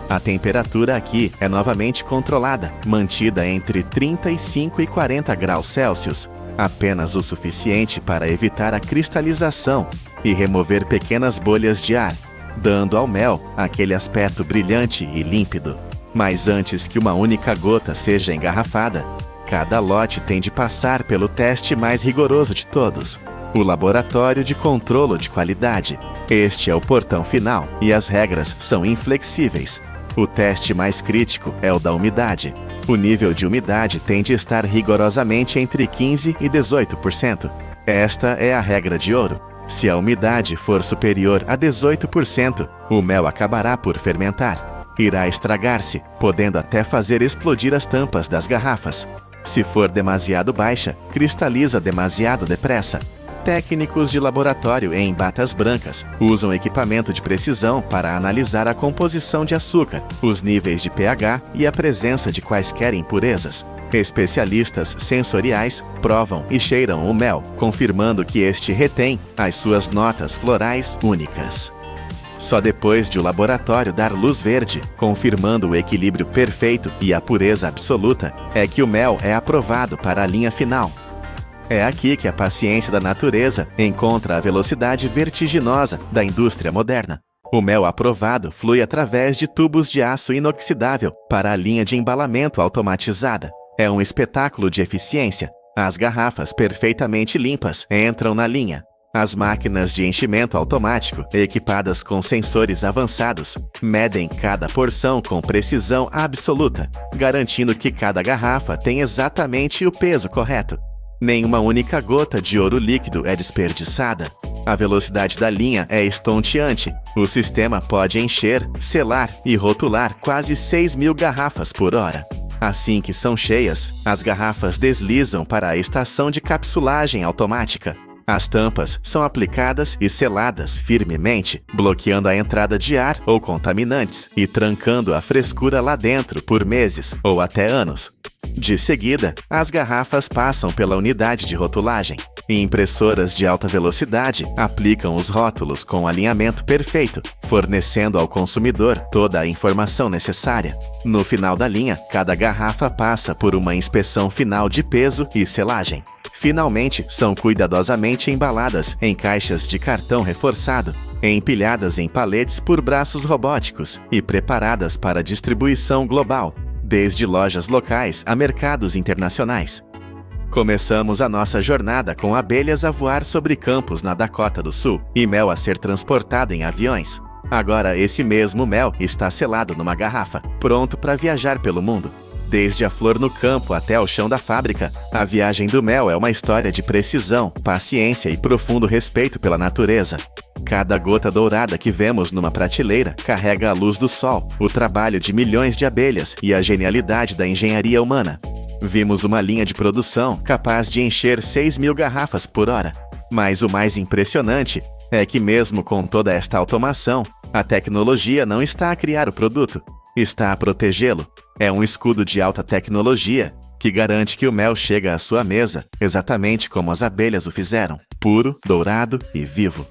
A temperatura aqui é novamente controlada, mantida entre 35 e 40 graus Celsius, apenas o suficiente para evitar a cristalização e remover pequenas bolhas de ar, dando ao mel aquele aspecto brilhante e límpido. Mas antes que uma única gota seja engarrafada, cada lote tem de passar pelo teste mais rigoroso de todos, o Laboratório de Controlo de Qualidade. Este é o portão final e as regras são inflexíveis. O teste mais crítico é o da umidade. O nível de umidade tem de estar rigorosamente entre 15% e 18%. Esta é a regra de ouro. Se a umidade for superior a 18%, o mel acabará por fermentar. Irá estragar-se, podendo até fazer explodir as tampas das garrafas. Se for demasiado baixa, cristaliza demasiado depressa. Técnicos de laboratório em batas brancas usam equipamento de precisão para analisar a composição de açúcar, os níveis de pH e a presença de quaisquer impurezas. Especialistas sensoriais provam e cheiram o mel, confirmando que este retém as suas notas florais únicas. Só depois de o laboratório dar luz verde, confirmando o equilíbrio perfeito e a pureza absoluta, é que o mel é aprovado para a linha final. É aqui que a paciência da natureza encontra a velocidade vertiginosa da indústria moderna. O mel aprovado flui através de tubos de aço inoxidável para a linha de embalamento automatizada. É um espetáculo de eficiência. As garrafas perfeitamente limpas entram na linha. As máquinas de enchimento automático, equipadas com sensores avançados, medem cada porção com precisão absoluta, garantindo que cada garrafa tem exatamente o peso correto. Nenhuma única gota de ouro líquido é desperdiçada. A velocidade da linha é estonteante. O sistema pode encher, selar e rotular quase 6.000 garrafas por hora. Assim que são cheias, as garrafas deslizam para a estação de capsulagem automática. As tampas são aplicadas e seladas firmemente, bloqueando a entrada de ar ou contaminantes e trancando a frescura lá dentro por meses ou até anos. De seguida, as garrafas passam pela unidade de rotulagem e impressoras de alta velocidade aplicam os rótulos com alinhamento perfeito, fornecendo ao consumidor toda a informação necessária. No final da linha, cada garrafa passa por uma inspeção final de peso e selagem. Finalmente, são cuidadosamente embaladas em caixas de cartão reforçado, empilhadas em paletes por braços robóticos e preparadas para distribuição global, desde lojas locais a mercados internacionais. Começamos a nossa jornada com abelhas a voar sobre campos na Dakota do Sul e mel a ser transportado em aviões. Agora, esse mesmo mel está selado numa garrafa, pronto para viajar pelo mundo. Desde a flor no campo até ao chão da fábrica, a viagem do mel é uma história de precisão, paciência e profundo respeito pela natureza. Cada gota dourada que vemos numa prateleira carrega a luz do sol, o trabalho de milhões de abelhas e a genialidade da engenharia humana. Vimos uma linha de produção capaz de encher 6.000 garrafas por hora. Mas o mais impressionante é que mesmo com toda esta automação, a tecnologia não está a criar o produto, está a protegê-lo. É um escudo de alta tecnologia que garante que o mel chega à sua mesa exatamente como as abelhas o fizeram, puro, dourado e vivo.